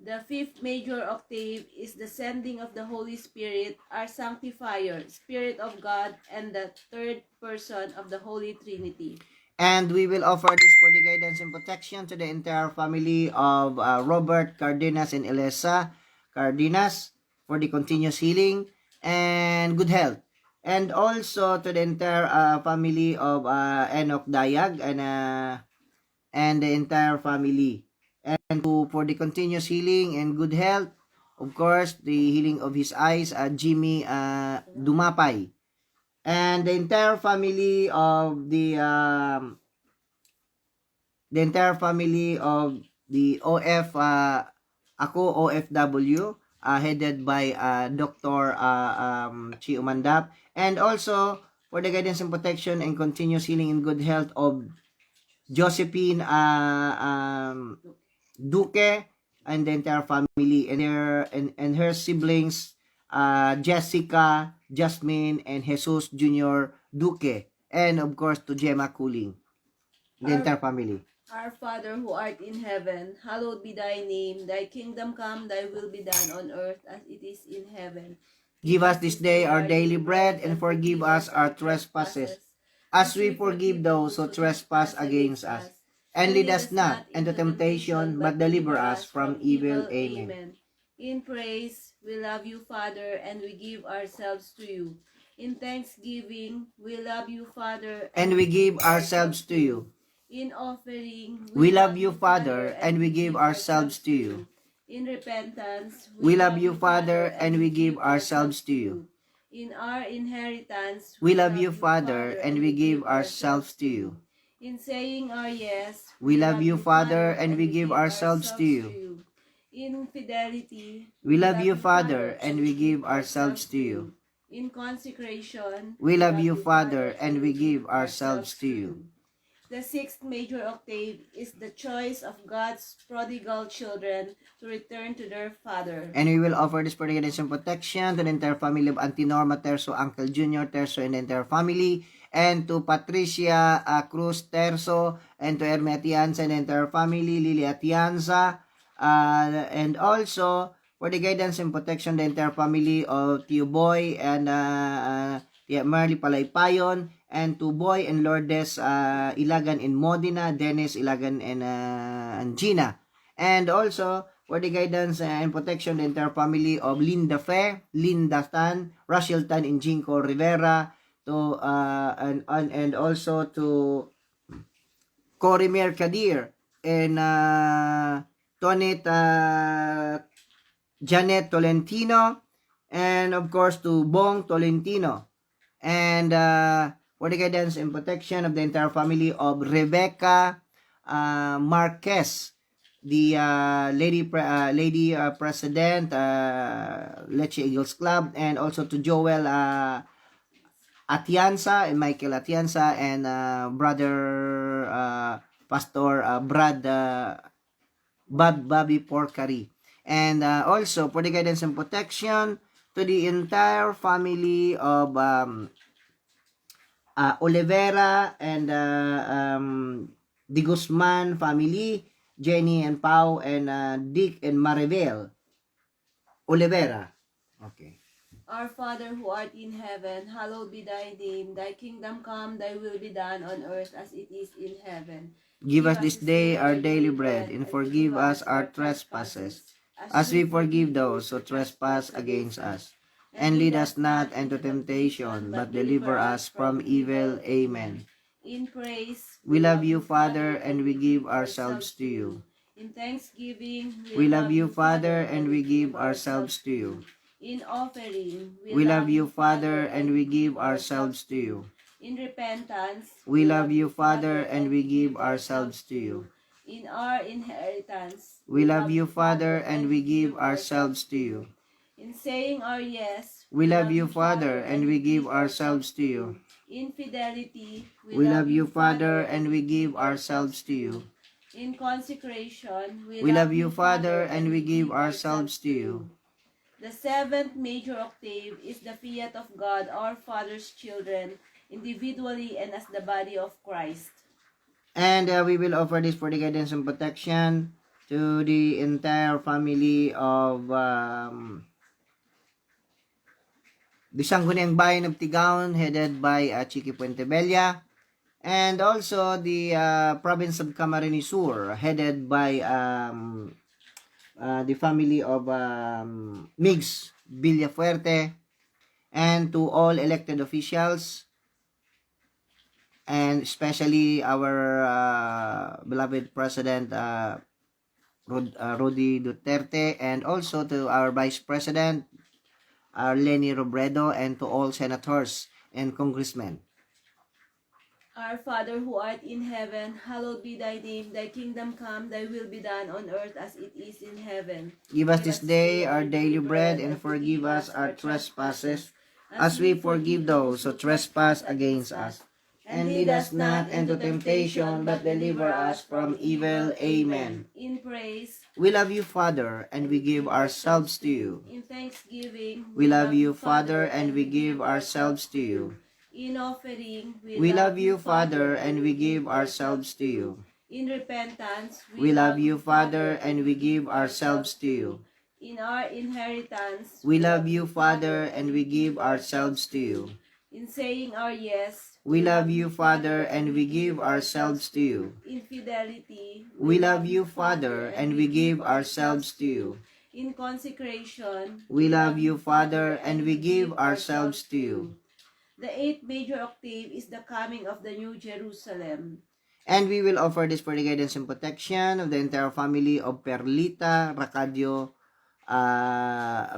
The fifth major octave is the sending of the Holy Spirit, our sanctifier, Spirit of God, and the third person of the Holy Trinity. And we will offer this for the guidance and protection to the entire family of Robert Cardenas and Elisa Cardenas for the continuous healing and good health. And also to the entire family of Enoch Dayag and the entire family. And for the continuous healing and good health, of course, the healing of his eyes, Jimmy Dumapay. And the entire family of the OF, ako OFW, headed by Dr. Chi Umandap, and also for the guidance and protection and continuous healing and good health of Josephine Duque and the entire family and her siblings, Jessica, Jasmine, and Jesus Jr. Duque, and of course to Gemma Cooling, the entire family. Our Father who art in heaven, hallowed be thy name. Thy kingdom come, thy will be done on earth as it is in heaven. Give us this day our daily bread, and forgive us our trespasses, as we forgive those who trespass against us. And lead us not into temptation, but deliver us from evil. Amen. In praise, we love you, Father, and we give ourselves to you. In thanksgiving, we love you, Father, and we give ourselves to you. In offering, we love you, Father, and we give ourselves to you. In repentance, we love you, Father, and we give ourselves to you. In our inheritance, we love you, Father, and we give ourselves to you. In saying our yes, we love you, Father, and we give ourselves to you. In fidelity, we love you, Father, and we give ourselves to you. In consecration, we love you, Father, and we give ourselves to you. The sixth major octave is the choice of God's prodigal children to return to their father. And we will offer this for the guidance and protection to the entire family of Auntie Norma Terso, Uncle Junior Terso, and the entire family, and to Patricia Cruz Terso, and to Herme Atienza and the entire family, Lily Atienza, and also for the guidance and protection the entire family of Tio Boy and Tia Marley Palaypayon, and to Boy and Lourdes Ilagan in Modena, Dennis Ilagan and Gina. And also for the guidance and protection the entire family of Linda Fe, Linda Tan, Rachel Tan and Jinko Rivera, to and also to Corimer Kadir and Tonet Janet Tolentino, and of course to Bong Tolentino. And for the guidance and protection of the entire family of Rebecca Marquez, the lady president, Leche Eagles Club, and also to Joel Atienza and Michael Atienza, and brother Pastor Bobby Porcari. And also for the guidance and protection to the entire family of Olivera and De Guzman family, Jenny and Pau, and Dick and Maribel Olivera. Okay. Our Father who art in heaven, hallowed be thy name. Thy kingdom come, thy will be done on earth as it is in heaven. Give us this day our daily bread, and forgive us our trespasses, as we forgive those who trespass against us. And lead us not into temptation, but deliver us from evil. Amen. In praise, we love you, Father, and we give ourselves to you. In thanksgiving, we love you, Father, and we give ourselves to you. In offering, we love you, Father, and we give ourselves to you. In repentance, we love you, Father, and we give ourselves to you. In our inheritance, we love you, Father, and we give ourselves to you. In saying our yes, We love you, Father, and we give ourselves to you. In fidelity, We love you, Father, and we give ourselves to you. In consecration, We love you, Father, and we give ourselves to you. The seventh major octave is the fiat of God, our Father's children, individually and as the body of Christ. And we will offer this for the guidance and protection to the entire family of the Sangguniang Bayan of Tigaon, headed by Chiqui Puentebella, and also the province of Camarines Sur, headed by the family of Migs Villafuerte, and to all elected officials, and especially our beloved President Rudy Duterte, and also to our Vice President Leni Robredo, and to all senators and congressmen. Our Father who art in heaven, hallowed be thy name. Thy kingdom come, thy will be done on earth as it is in heaven. Give us this day our daily bread, and forgive us our trespasses, as we forgive those who trespass against us. And lead us not into temptation, but deliver us from evil. Amen. In praise, We love you, Father, and we give ourselves to you. in thanksgiving, We love you, Father, and we give ourselves to you. in offering, We love you, Father, and we give ourselves to you. in repentance, We love you, Father, and we give ourselves to you. in our inheritance, We love you, Father, and we give ourselves to you. in saying our yes, We love you, Father, and we give ourselves to you. in fidelity, We love you, Father, and we give ourselves to you. in consecration, We love you, Father, and we give ourselves to you. The eighth major octave is the coming of the New Jerusalem. And we will offer this for the guidance and protection of the entire family of Perlita Racadio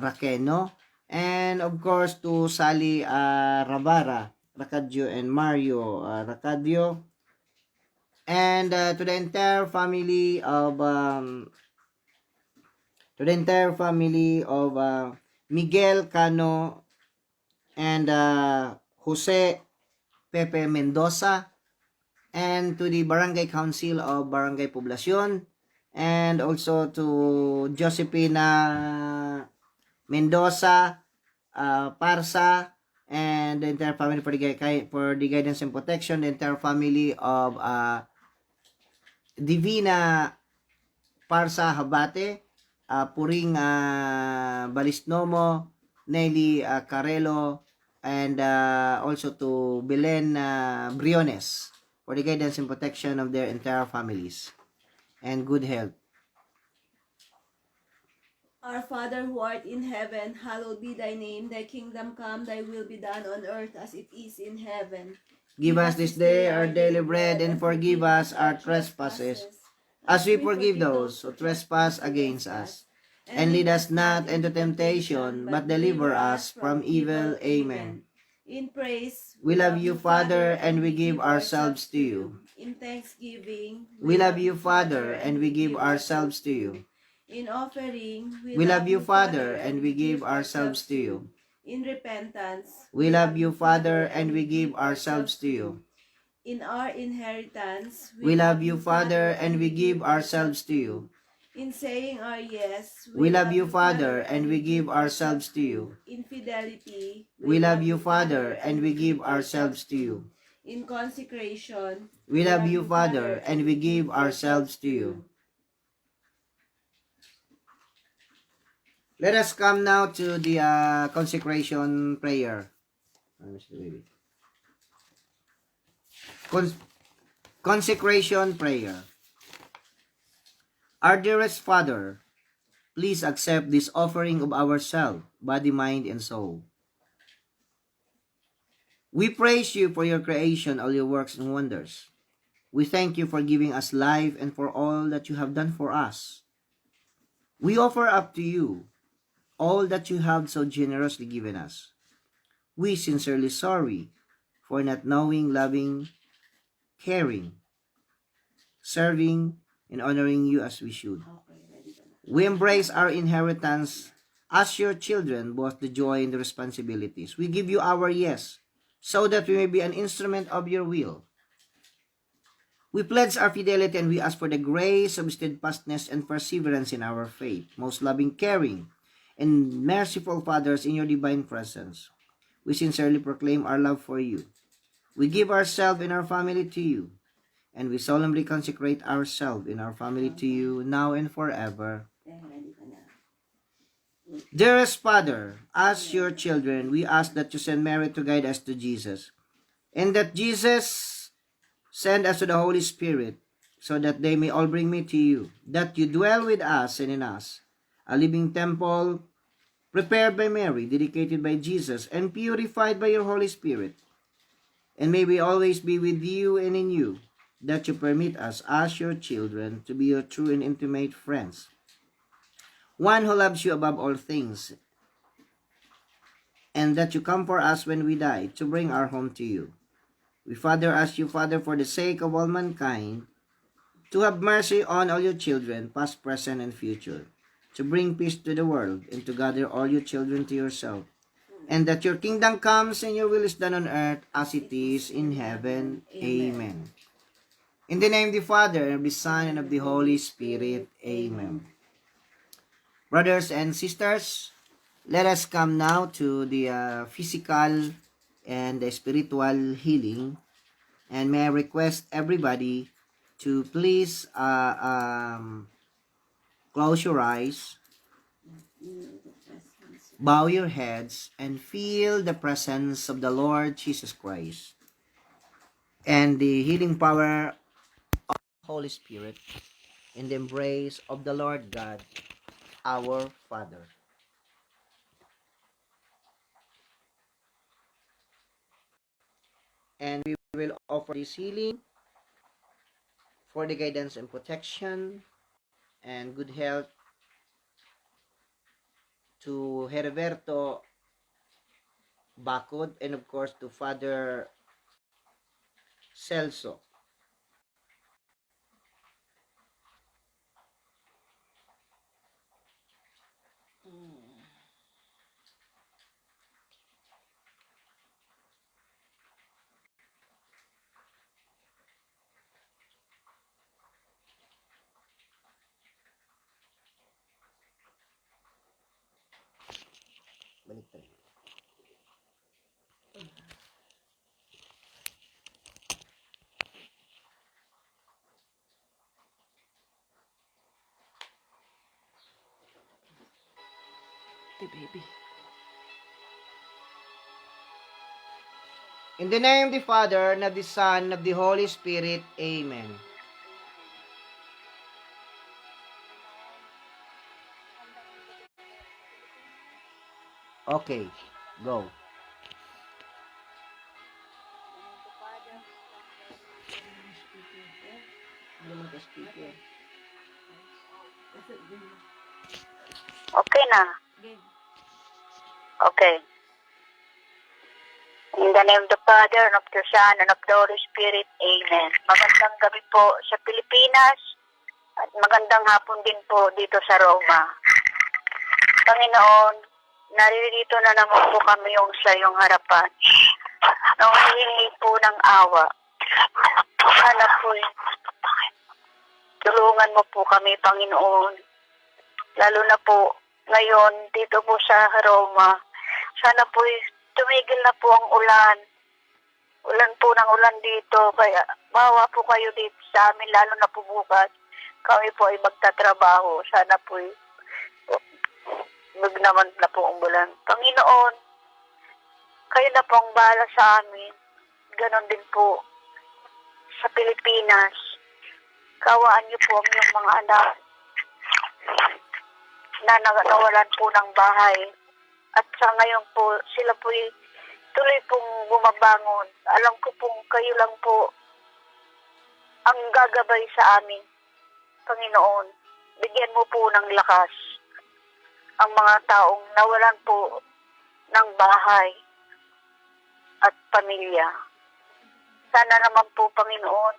Raqueno, and of course to Sally Rabara Racadio and Mario Racadio, and to the entire family of Miguel Cano and Jose Pepe Mendoza, and to the Barangay Council of Barangay Poblacion, and also to Josepina Mendoza Parsa, and the entire family for the guidance and protection, the entire family of Divina Parsa Habate, Puring Balisnomo, Nelly Carelo, and also to Belen Briones for the guidance and protection of their entire families and good health. Our Father who art in heaven, hallowed be thy name. Thy kingdom come, thy will be done on earth as it is in heaven. Give us this day our daily bread, and forgive us our trespasses, as we forgive those who trespass against us. And lead us not into temptation, but deliver us from evil. Amen. In praise, We love you, Father, and we give ourselves to you. in thanksgiving, We love you, Father, and we give ourselves to you. in offering, We love you, Father, and we give ourselves to you. in repentance, We love you, Father, and we give ourselves to you. in our inheritance, We love you, Father, and we give ourselves to you. in saying our yes, We love you, Father, and we give ourselves to you. in fidelity, We love you, Father, and we give ourselves to you. in consecration, We love you, Father, and we give ourselves to you. Let us come now to the consecration prayer. Consecration prayer. Our dearest Father, please accept this offering of ourselves, body, mind, and soul. We praise you for your creation, all your works and wonders. We thank you for giving us life and for all that you have done for us. We offer up to you all that you have so generously given us. We sincerely sorry for not knowing, loving, caring, serving, and honoring you as we should. We embrace our inheritance as your children, both the joy and the responsibilities. We give you our yes, so that we may be an instrument of your will. We pledge our fidelity and we ask for the grace of steadfastness and perseverance in our faith. Most loving, caring, and merciful fathers, in your divine presence, we sincerely proclaim our love for you. We give ourselves and our family to you, and we solemnly consecrate ourselves and our family to you now and forever. Dearest Father, as your children, we ask that you send Mary to guide us to Jesus, and that Jesus send us to the Holy Spirit, so that they may all bring me to you, that you dwell with us and in us, a living temple prepared by Mary, dedicated by Jesus, and purified by your Holy Spirit. And may we always be with you and in you, that you permit us as your children to be your true and intimate friends, one who loves you above all things, and that you come for us when we die, to bring our home to you. We, Father, ask you, Father, for the sake of all mankind, to have mercy on all your children, past, present, and future, to bring peace to the world, and to gather all your children to yourself, and that your kingdom comes and your will is done on earth as it is in heaven. Amen. In the name of the Father, and of the Son, and of the Holy Spirit. Amen. Brothers and sisters, let us come now to the physical and the spiritual healing. And may I request everybody to please close your eyes, bow your heads, and feel the presence of the Lord Jesus Christ and the healing power of the Holy Spirit in the embrace of the Lord God, our Father. And we will offer this healing for the guidance and protection and good health to Heriberto Bacod, and of course to Father Celso. Balik tayo. The baby. In the name of the Father, and of the Son, and of the Holy Spirit. Amen. Okay, go. Okay na. Okay. In the name of the Father, and of the Son, and of the Holy Spirit. Amen. Magandang gabi po sa Pilipinas at magandang hapon din po dito sa Roma. Panginoon, naririto na naman po kami yung sa iyong harapan. Nanghihingi po ng awa. Sana po, tulungan mo po kami, Panginoon. Lalo na po ngayon dito po sa Roma. Sana po tumigil na po ang ulan. Ulan po ng ulan dito. Kaya bawa po kayo dito sa amin, lalo na po bukas. Kami po ay magtatrabaho. Sana po wag naman na po ang ulan. Panginoon, kayo na po ang bahala sa amin. Ganon din po sa Pilipinas. Kawaan niyo po ang iyong mga anak na nawalan po ng bahay. At sa ngayon po, sila po tuloy pong bumabangon. Alam ko pong kayo lang po ang gagabay sa amin. Panginoon, bigyan mo po ng lakas ang mga taong nawalan po ng bahay at pamilya. Sana naman po, Panginoon,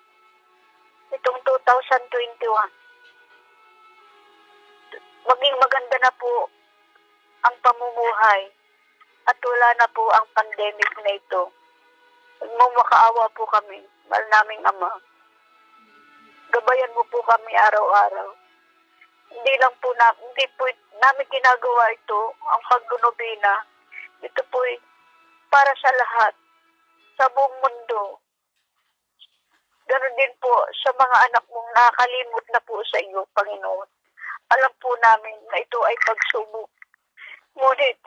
itong 2021, maging maganda na po ang pamumuhay at wala na po ang pandemic na ito. Magmamakaawa po kami, mahal naming Ama. Gabayan mo po kami araw-araw. Hindi po namin ginagawa ito, ang paggunobina. Ito po para sa lahat, sa buong mundo. Ganon din po sa mga anak mong nakakalimot na po sa iyo, Panginoon. Alam po namin na ito ay pagsubok. Ngunit,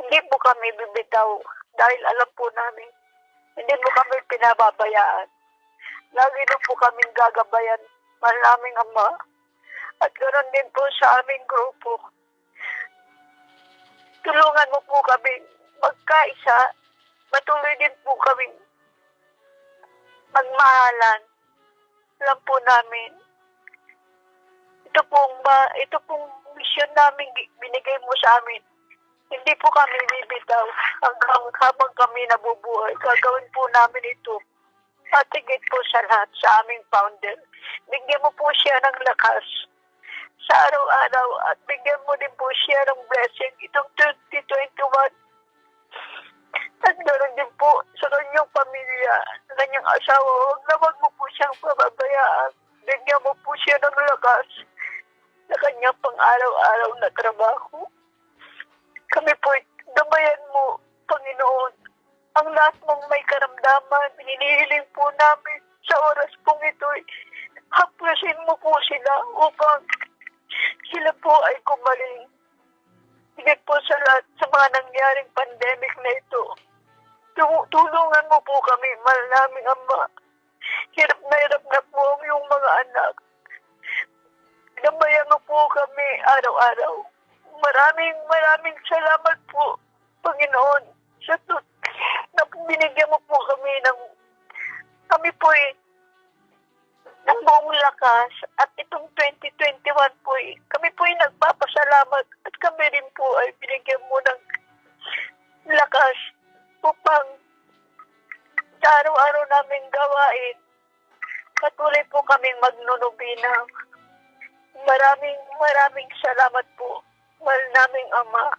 hindi po kami bibitaw dahil alam po namin, hindi mo kami pinababayaan. Lagi na po kaming gagabayan, mahal naming Ama. At ganoon din po sa aming grupo. Tulungan mo po kami magkaisa. Patuloy din po kami magmahalan. Alam po namin, ito pong mission namin binigay mo sa amin. Hindi po kami bibitaw habang kami nabubuhay. Gagawin po namin ito. At higit po sa lahat sa aming founder. Bigyan mo po siya ng lakas sa araw-araw at bigyan mo din po siya ng blessing itong 2021. At ganoon din po sa kanyang pamilya, sa kanyang asawa. Huwag mo po siyang pababayaan. Bigyan mo po siya ng lakas sa kanyang pang-araw-araw na trabaho. Kami po, gabayan mo, Panginoon, ang lahat mong may karamdaman, hinihiling po namin sa oras pong ito. Haplasin mo po sila upang sila po ay kumaling. Higit po sa lahat sa mga nangyaring pandemic na ito. Tulungan mo po kami, mahal naming Ama. Hirap na po ang iyong mga anak. Gabayan mo po kami araw-araw. Maraming salamat po, Panginoon, na binigyan mo po kami po ng buong lakas. At itong 2021 po kami po nagpapasalamat at kami rin po ay binigyan mo ng lakas upang sa araw-araw namin gawain. Patuloy po kaming magnunubina. Maraming salamat po, mahal naming Ama.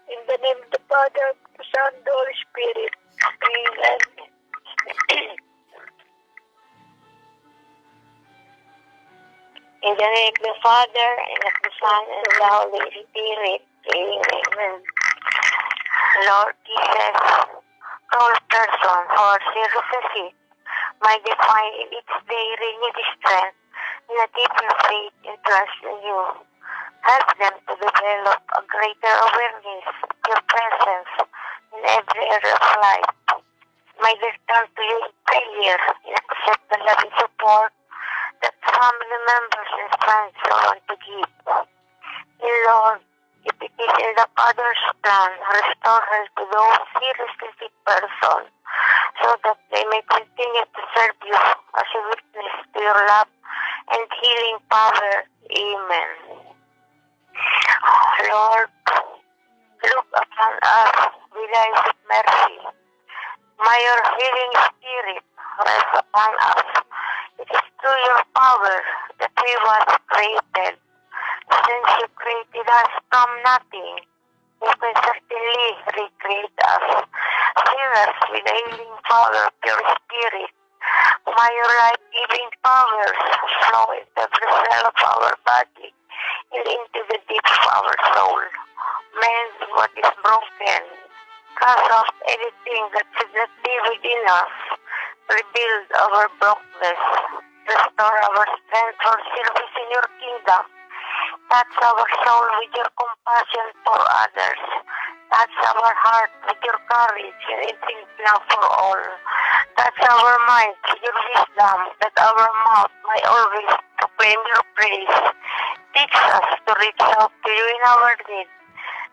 In the name of the Father, the Son, the Holy Spirit. Amen. In the name of the Father, and of the Son, and of the Holy Spirit. Amen. Lord Jesus, all persons who are seriously sick, may define in each day renewed strength in a deeper faith and trust in you. Help them to develop a greater awareness of your presence in every area of life. May they turn to you in prayer and accept the loving support that family members and friends want to give. And Lord, if it is in the Father's plan, restore her to those seriously sick persons so that they may continue to serve you as a witness to your love and healing power. Amen. Lord, look upon us with eyes of mercy. May your healing spirit rest upon us. It is through your power that we were created. Since you created us from nothing, you can certainly recreate us. Fill us with the healing power of your spirit. May your life-giving powers flow into every cell of our body and into the depths of our soul. Mend what is broken. Cast off anything that should not be within us. Rebuild our brokenness. Restore our strength for service in your kingdom. Touch our soul with your compassion for others. Touch our heart with your courage and infinite love for all. Touch our minds with your wisdom, that our mouth may always proclaim your praise. Teach us to reach out to you in our need,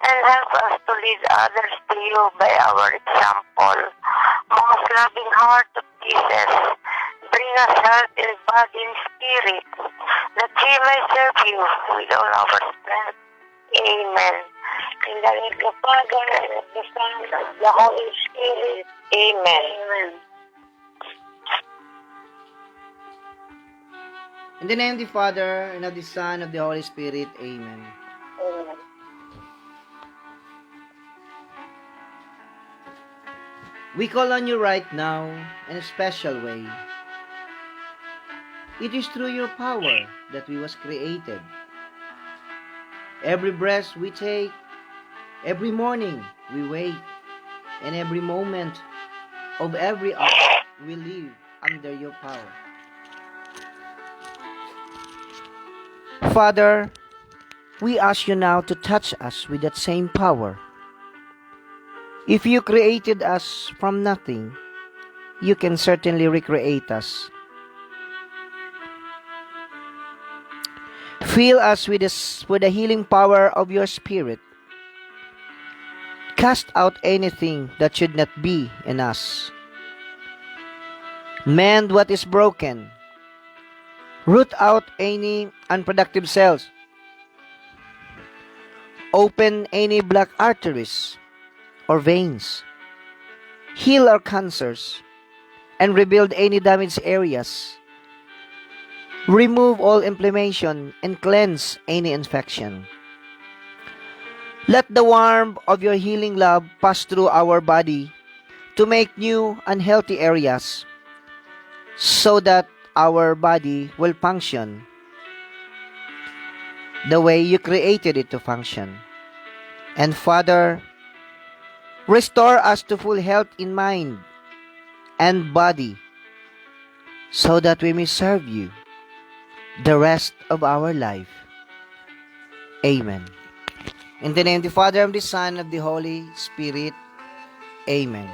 and help us to lead others to you by our example. Most loving heart of Jesus, bring us health in body and spirit, that we may serve you with all our strength. Amen. In the name of the Father, and of the Son, and of the Holy Spirit. Amen. Amen. In the name of the Father, and of the Son, and of the Holy Spirit. Amen. Amen. We call on you right now in a special way. It is through your power that we was created. Every breath we take, every morning we wake, and every moment of every hour we live under your power. Father, we ask you now to touch us with that same power. If you created us from nothing, you can certainly recreate us. Fill us with the healing power of your Spirit. Cast out anything that should not be in us. Mend what is broken. Root out any unproductive cells. Open any black arteries or veins. Heal our cancers and rebuild any damaged areas. Remove all inflammation and cleanse any infection. Let the warmth of your healing love pass through our body to make new and healthy areas so that our body will function the way you created it to function. And Father, restore us to full health in mind and body so that we may serve you the rest of our life. Amen. In the name of the Father, and of the Son, and of the Holy Spirit. Amen.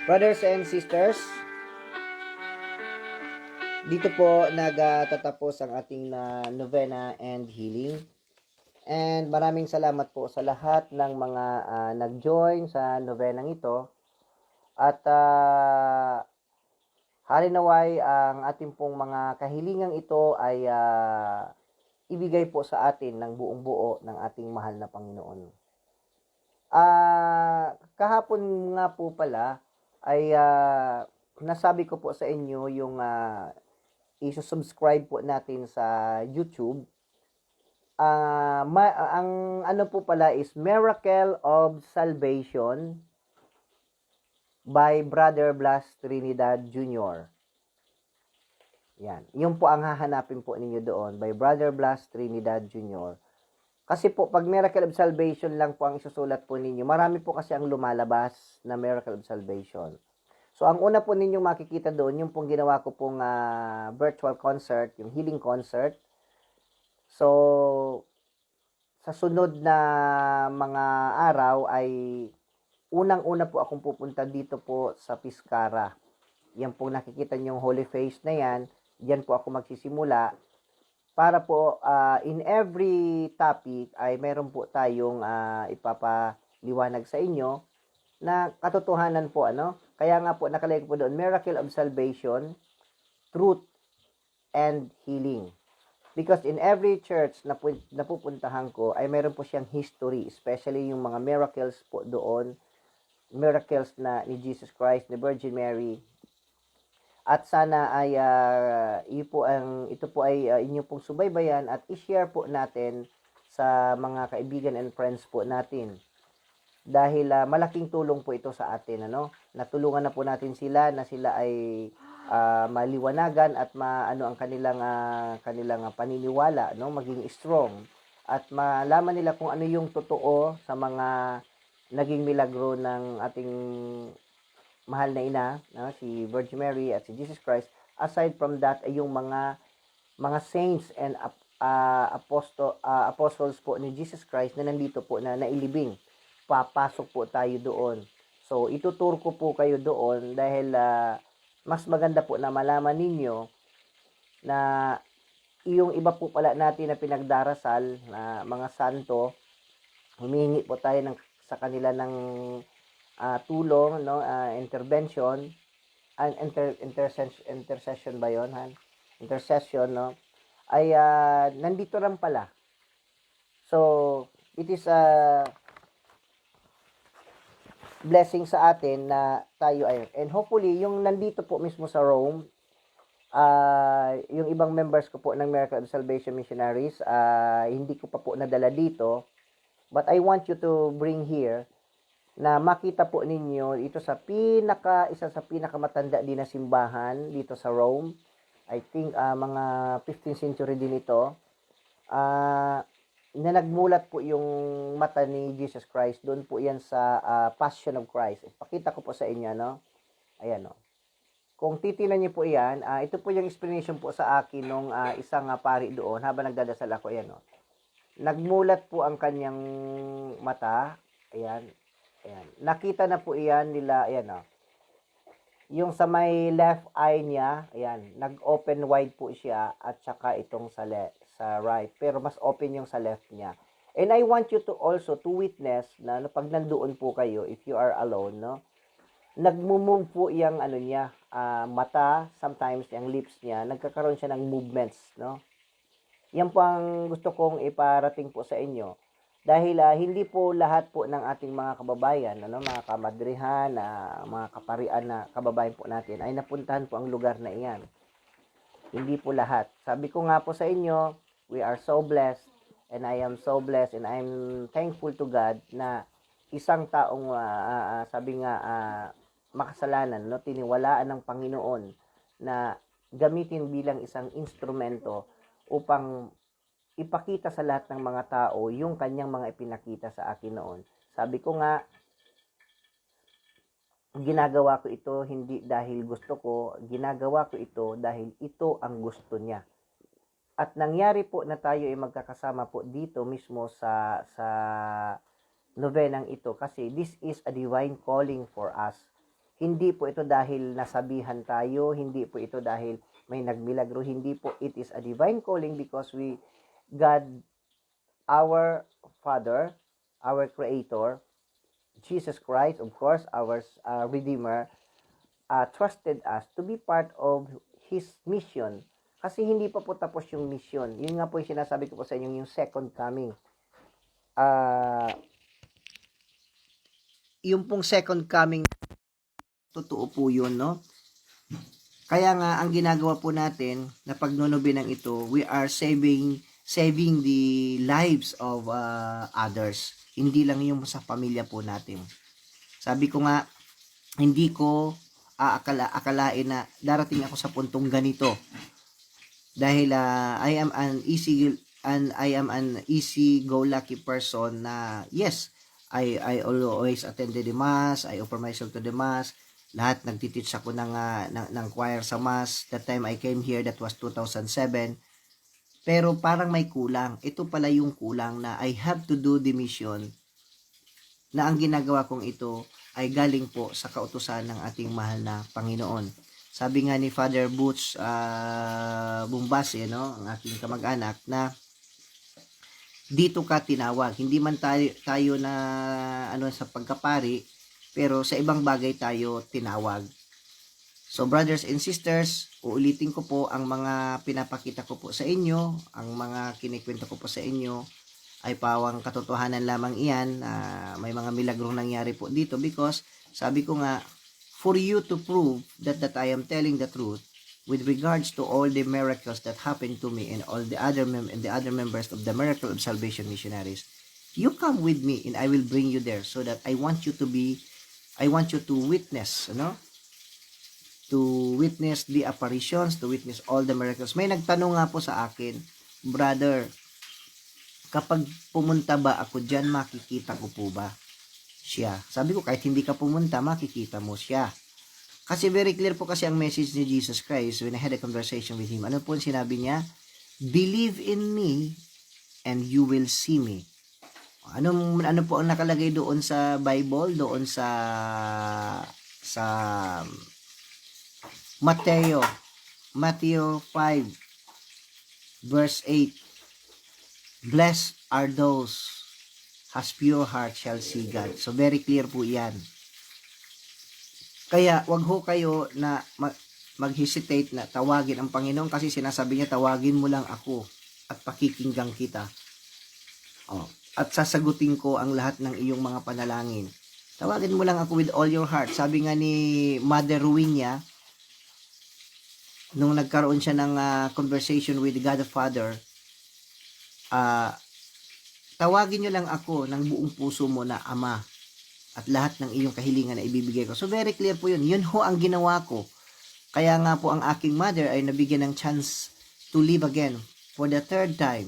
Brothers and sisters, dito po nagtatapos ang ating novena and healing. And maraming salamat po sa lahat ng mga nag-join sa novenang ito. At halinaway ang ating pong mga kahilingang ito ay ibigay po sa atin ng buong buo ng ating mahal na Panginoon. Kahapon nga po pala ay nasabi ko po sa inyo yung i-subscribe po natin sa YouTube. Ang ano po pala is Miracle of Salvation by Brother Blas Trinidad Jr. Yan. Yung po ang hahanapin po ninyo doon by Brother Blas Trinidad Jr. Kasi po, pag Miracle of Salvation lang po ang isusulat po ninyo, marami po kasi ang lumalabas na Miracle of Salvation. So, ang una po ninyong makikita doon, yung pong ginawa ko pong virtual concert, yung healing concert. So, sa sunod na mga araw ay unang-una po akong pupunta dito po sa Piscara. Yan po nakikita niyong holy face na yan. Diyan po ako magsisimula. Para po in every topic ay meron po tayong ipapaliwanag sa inyo na katotohanan po. Kaya nga po nakalagay po doon, Miracle of Salvation, Truth, and Healing. Because in every church na pupuntahan ko ay meron po siyang history. Especially yung mga miracles po doon. Miracles na ni Jesus Christ, ni Virgin Mary. At sana ay ito po ay inyo pong subaybayan at i-share po natin sa mga kaibigan and friends po natin. Dahil malaking tulong po ito sa atin, Natulungan na po natin sila na sila ay maliwanagan at maano ang kanilang paniniwala, maging strong at malaman nila kung ano yung totoo sa mga naging milagro ng ating mahal na ina, si Virgin Mary at si Jesus Christ. Aside from that ay yung mga saints and apostles po ni Jesus Christ na nandito po na nailibing. Papasok po tayo doon. So ituturo ko po kayo doon dahil mas maganda po na malaman ninyo na yung iba po pala natin na pinagdarasal na mga santo, humihingi po tayo sa kanila ng tulong, intervention, intercession ba yun, intercession, ay nandito lang pala. So, it is a blessing sa atin na tayo ay, and hopefully, yung nandito po mismo sa Rome, yung ibang members ko po ng Miracle of Salvation Missionaries, hindi ko pa po nadala dito. But I want you to bring here na makita po ninyo ito sa isa sa pinakamatanda din na simbahan dito sa Rome. I think mga 15th century din ito. Na nagmulat po yung mata ni Jesus Christ. Doon po yan sa Passion of Christ. Ipakita ko po sa inyo, no? Ayan, no? Kung titingnan niyo po yan, ito po yung explanation po sa akin nung isang pari doon habang nagdadasal ako. Ayan, no? Nagmulat po ang kanyang mata. Ayan. Ayan. Nakita na po iyan nila. Ayan, no? Yung sa may left eye niya, ayan, nag-open wide po siya at saka itong sa right. Pero mas open yung sa left niya. And I want you to also to witness na pag nandoon po kayo, if you are alone, no? Nagmo-move po yung ano niya, mata, sometimes yung lips niya, nagkakaroon siya ng movements, no? Yan po ang gusto kong iparating po sa inyo. Dahil hindi po lahat po ng ating mga kababayan, mga kamadrihan, mga kaparian na kababayan po natin, ay napuntahan po ang lugar na iyan. Hindi po lahat. Sabi ko nga po sa inyo, we are so blessed, and I am so blessed, and I'm thankful to God na isang taong, makasalanan, no, tiniwalaan ng Panginoon na gamitin bilang isang instrumento upang ipakita sa lahat ng mga tao yung kanyang mga ipinakita sa akin noon. Sabi ko nga, ginagawa ko ito hindi dahil gusto ko, ginagawa ko ito dahil ito ang gusto niya. At nangyari po na tayo ay magkakasama po dito mismo sa novenang ito kasi this is a divine calling for us. Hindi po ito dahil nasabihan tayo, hindi po ito dahil may nagmilagro, hindi po, it is a divine calling because God, our Father, our Creator, Jesus Christ, of course, our Redeemer, trusted us to be part of His mission. Kasi hindi pa po tapos yung mission. Yun nga po yung sinasabi ko po sa inyo, yung second coming. Yung pong second coming, totoo po yun, no? Kaya nga, ang ginagawa po natin na pagnonobinang ito, we are saving the lives of others. Hindi lang yung sa pamilya po natin. Sabi ko nga, hindi ko akalain na darating ako sa puntong ganito. Dahil I am an easy go lucky person na yes, I always attended the mass, I offer myself to the mass. Lahat nagtiteach ako ng choir sa mass. That time I came here, that was 2007. Pero parang may kulang. Ito pala yung kulang na I have to do the mission na ang ginagawa kong ito ay galing po sa kautusan ng ating mahal na Panginoon. Sabi nga ni Father Butch Bumbase, no, ang aking kamag-anak, na dito ka tinawag. Hindi man tayo na sa pagkapari, pero sa ibang bagay tayo tinawag. So brothers and sisters, uulitin ko po ang mga pinapakita ko po sa inyo, ang mga kinikwento ko po sa inyo ay pawang katotohanan lamang iyan. May mga milagrong nangyari po dito because sabi ko nga, for you to prove that I am telling the truth with regards to all the miracles that happened to me and all the other members of the Miracle of Salvation missionaries, you come with me and I will bring you there so that I want you to witness, to witness the apparitions, to witness all the miracles. May nagtanong nga po sa akin, brother, kapag pumunta ba ako dyan, makikita ko po ba siya? Sabi ko, kahit hindi ka pumunta, makikita mo siya. Kasi very clear po kasi ang message ni Jesus Christ when I had a conversation with Him. Ano po ang sinabi niya? Believe in me and you will see me. Ano po ang nakalagay doon sa Bible? Doon sa Matthew 5 verse 8. Blessed are those has pure heart shall see God. So very clear po 'yan. Kaya wag ho kayo na mag-hesitate na tawagin ang Panginoon kasi sinasabi niya tawagin mo lang ako at pakikinggan kita. At sasagutin ko ang lahat ng iyong mga panalangin. Tawagin mo lang ako with all your heart. Sabi nga ni Mother Ruinia, nung nagkaroon siya ng conversation with God the Father, tawagin nyo lang ako ng buong puso mo na Ama, at lahat ng iyong kahilingan na ibibigay ko. So very clear po yun. Yun ho ang ginawa ko. Kaya nga po ang aking mother ay nabigyan ng chance to live again for the third time.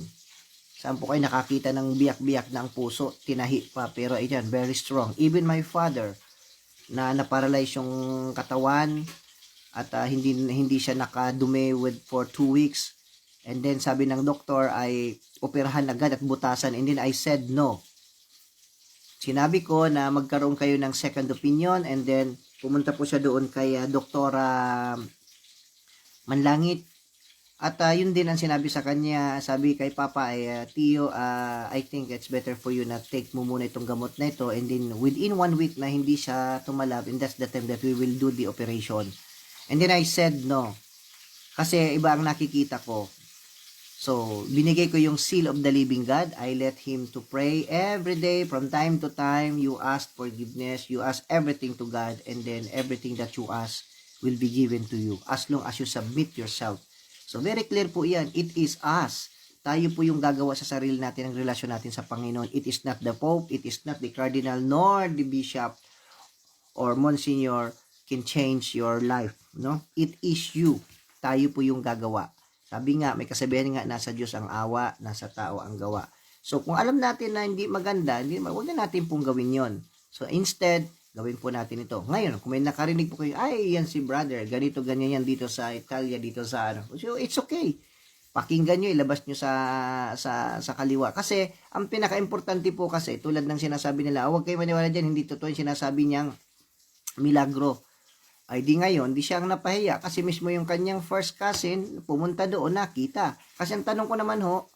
Saan po kayo nakakita ng biyak-biyak ng puso? Tinahi pa, pero ayan, very strong. Even my father, na naparalyze yung katawan, at hindi siya nakadumi for 2 weeks. And then sabi ng doktor ay operahan agad at butasan. And then I said no. Sinabi ko na magkaroon kayo ng second opinion, and then pumunta po siya doon kay Doktora Manlangit. At yun din ang sinabi sa kanya, sabi kay Papa ay, Tio, I think it's better for you na take mo muna itong gamot na ito, and then within 1 week na hindi siya tumalab, and that's the time that we will do the operation. And then I said no. Kasi iba ang nakikita ko. So, binigay ko yung seal of the living God. I let Him to pray every day, from time to time. You ask forgiveness, you ask everything to God, and then everything that you ask will be given to you as long as you submit yourself. So, very clear po yan. It is us. Tayo po yung gagawa sa sarili natin ng relasyon natin sa Panginoon. It is not the Pope, it is not the Cardinal, nor the Bishop or Monsignor can change your life. No? It is you. Tayo po yung gagawa. Sabi nga, may kasabihan nga, nasa Diyos ang awa, nasa tao ang gawa. So, kung alam natin na hindi maganda, huwag na natin pong gawin yon. So, instead, gawin po natin ito. Ngayon, kung may nakarinig po kayo, ay, yan si brother, ganito, ganyan yan dito sa Italia, dito sa ano. So, it's okay. Pakinggan nyo, ilabas nyo sa kaliwa. Kasi, ang pinaka-importante po kasi, tulad ng sinasabi nila, huwag kayo maniwala dyan, hindi totoo yung sinasabi niyang milagro. Ay di ngayon, di siya ang napahiya kasi mismo yung kanyang first cousin pumunta doon, nakita. Kasi ang tanong ko naman ho,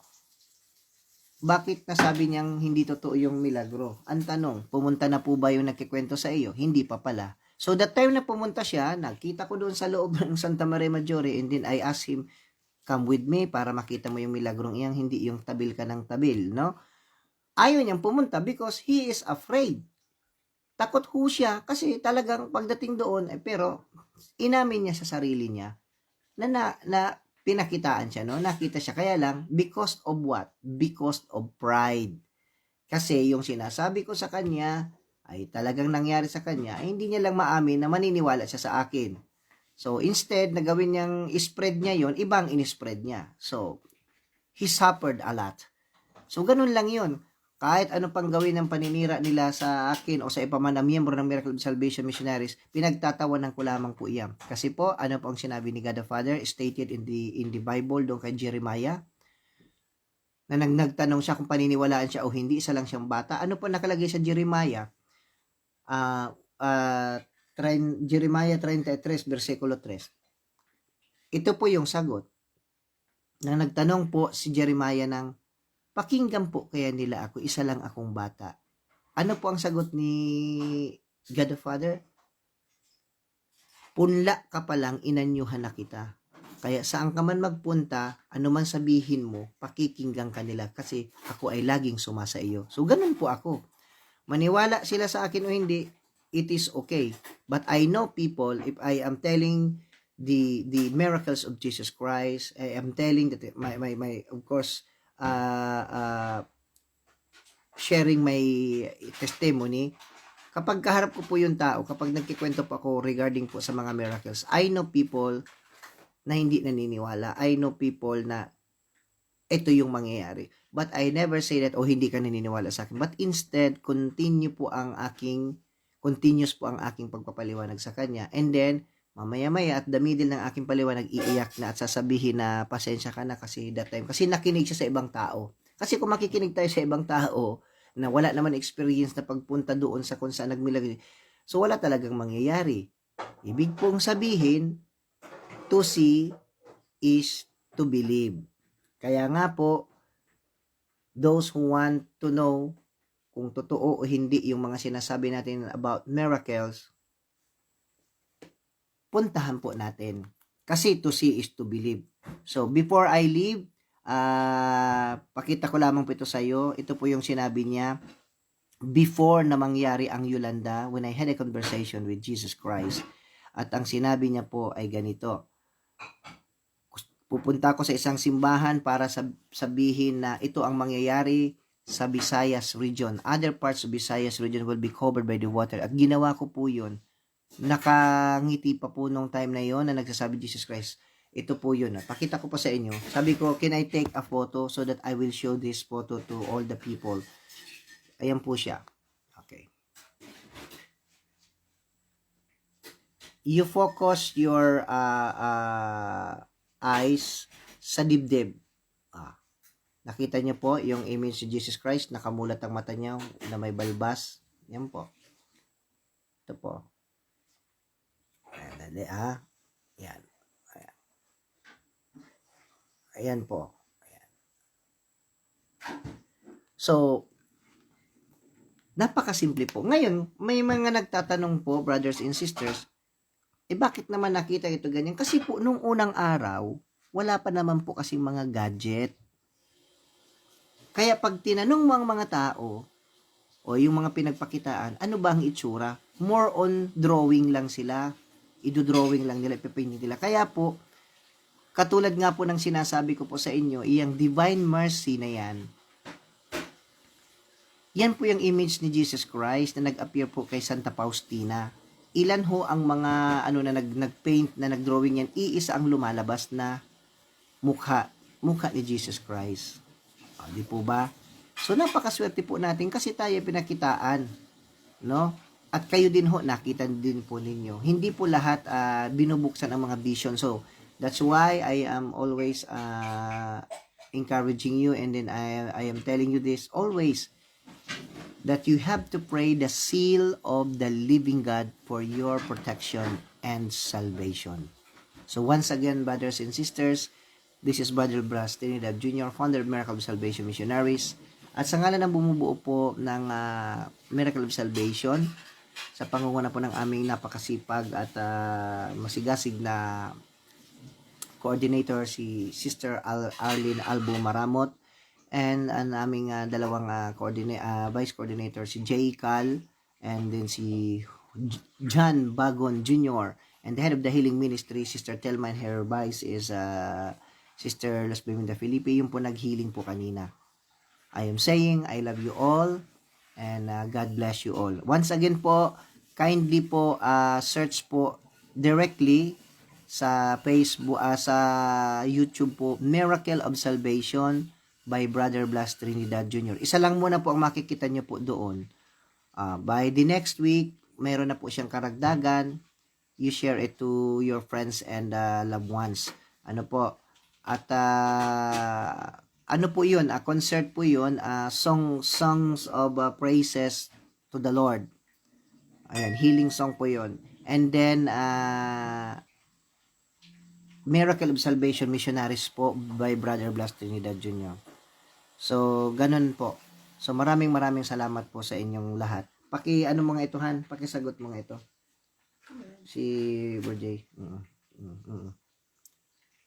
bakit nasabi niyang hindi totoo yung milagro? Ang tanong, pumunta na po ba yung nagkikwento sa iyo? Hindi pa pala. So that time na pumunta siya, nakita ko doon sa loob ng Santa Maria Maggiore, and then I asked him, come with me para makita mo yung milagrong iyang, hindi yung tabil ka ng tabil, no? Ayaw niyang pumunta because he is afraid. Takot ho siya kasi talagang pagdating doon, pero inamin niya sa sarili niya na pinakitaan siya, no? Nakita siya. Kaya lang, because of what? Because of pride. Kasi yung sinasabi ko sa kanya ay talagang nangyari sa kanya, ay hindi niya lang maamin na maniniwala siya sa akin. So, instead, na gawin niyang spread niya yon, ibang in-spread niya. So, he suffered a lot. So, ganun lang yun. Kahit ano pang gawin ng paninira nila sa akin o sa iba man na miyembro ng Miracle of Salvation Missionaries, pinagtatawanan ko lamang po iyan. Kasi po, ano po ang sinabi ni God the Father, stated in the Bible doon kay Jeremiah, na nagtanong siya kung paniniwalaan siya o hindi, isa lang siyang bata. Ano po nakalagay sa Jeremiah? Jeremiah 33, versikulo 3. Ito po yung sagot. Na nagtanong po si Jeremiah ng, pakinggan po kaya nila ako, isa lang akong bata. Ano po ang sagot ni God the Father? Punla ka pa lang, inanyuhan na kita. Kaya saan ka man magpunta, ano man sabihin mo, pakikinggan ka nila kasi ako ay laging sumasa iyo. So, ganun po ako. Maniwala sila sa akin o hindi, it is okay. But I know people, if I am telling the miracles of Jesus Christ, I am telling that my of course, sharing my testimony, kapag kaharap ko po yung tao, kapag nagkikwento po ako regarding po sa mga miracles, I know people na hindi naniniwala. I know people na ito yung mangyayari. But I never say that, hindi ka naniniwala sa akin. But instead, continuous po ang aking pagpapaliwanag sa kanya. And then, mamaya-maya at the middle ng aking paliwanag, iiyak na at sasabihin na pasensya ka na kasi that time. Kasi nakinig siya sa ibang tao. Kasi kung makikinig tayo sa ibang tao na wala naman experience na pagpunta doon sa kung saan nagmilagro, so wala talagang mangyayari. Ibig pong sabihin, to see is to believe. Kaya nga po, those who want to know kung totoo o hindi yung mga sinasabi natin about miracles, puntahan po natin. Kasi to see is to believe. So, before I leave, pakita ko lamang po ito sa iyo. Ito po yung sinabi niya before na mangyari ang Yolanda, when I had a conversation with Jesus Christ. At ang sinabi niya po ay ganito. Pupunta ko sa isang simbahan para sabihin na ito ang mangyayari sa Visayas region. Other parts of Visayas region will be covered by the water. At ginawa ko po yun. Nakangiti pa po nung time na yon na nagsasabi Jesus Christ. Ito po yun. Pakita ko pa sa inyo. Sabi ko, can I take a photo so that I will show this photo to all the people? Ayan po siya. Okay. You focus your eyes sa dibdib. Nakita niyo po yung image ni Jesus Christ, nakamulat ang mata niya na may balbas. Yan po. Ito po. Ayan, dali Yan. Ayan. Ayan po. Ayan. So, napakasimple po. Ngayon, may mga nagtatanong po, brothers and sisters, bakit naman nakita ito ganyan? Kasi po, nung unang araw, wala pa naman po kasi mga gadget. Kaya pag tinanong mo ang mga tao, o yung mga pinagpakitaan, ano ba ang itsura? More on drawing lang sila. Ido-drawing lang nila, ipipainting nila. Kaya po, katulad nga po ng sinasabi ko po sa inyo, iyang divine mercy na yan po yung image ni Jesus Christ na nag-appear po kay Santa Faustina. Ilan ho ang mga na nag-paint na nag-drawing yan? Iisa ang lumalabas na mukha ni Jesus Christ. Di po ba? So napakaswerte po natin kasi tayo pinakitaan, no? At kayo din ho nakita din po ninyo. Hindi po lahat binubuksan ang mga vision. So that's why I am always encouraging you, and then I am telling you this always, that you have to pray the seal of the living God for your protection and salvation. So once again, brothers and sisters, this is Brother Blas Trinidad Jr., founder of Miracle of Salvation Missionaries. At sa ngalan ng bumubuo po ng Miracle of Salvation, sa pangunguna po ng aming napakasipag at masigasig na coordinator, si Sister Arlene Albo Maramot, and ang aming dalawang vice coordinator, si Jay Cal, and then si John Bagon Jr., and the head of the healing ministry, Sister Telma, and her vice is Sister Las Beminda Felipe, yung po nag-healing po kanina. I am saying, I love you all, and God bless you all. Once again po, kindly po search po directly sa Facebook, sa YouTube po, Miracle of Salvation by Brother Blas Trinidad Jr. Isa lang muna po ang makikita nyo po doon. By the next week, mayroon na po siyang karagdagan. You share it to your friends and loved ones. Ano po? At ano po yun? Concert po yun. Songs of praises to the Lord. Ayan, healing song po yun. And then, Miracle of Salvation Missionaries po by Brother Blas Trinidad Jr. So, ganun po. So, maraming salamat po sa inyong lahat. Ano mga ito, Han? Pakisagot mga ito. Si Borjay.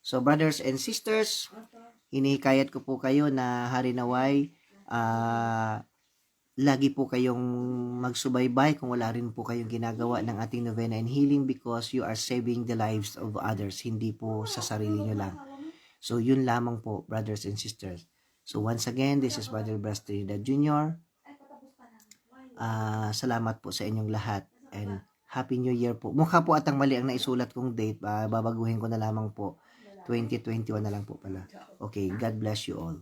So, brothers and sisters, hinihikayat ko po kayo na harinaway, lagi po kayong magsubaybay kung wala rin po kayong ginagawa ng ating novena and healing, because you are saving the lives of others, hindi po sa sarili nyo lang. So, yun lamang po, brothers and sisters. So, once again, this is Brother Blas Trinidad Jr. Salamat po sa inyong lahat, and Happy New Year po. Mukha po atang mali ang naisulat kong date. Babaguhin ko na lamang po. 2021 na lang po pala. Okay, God bless you all.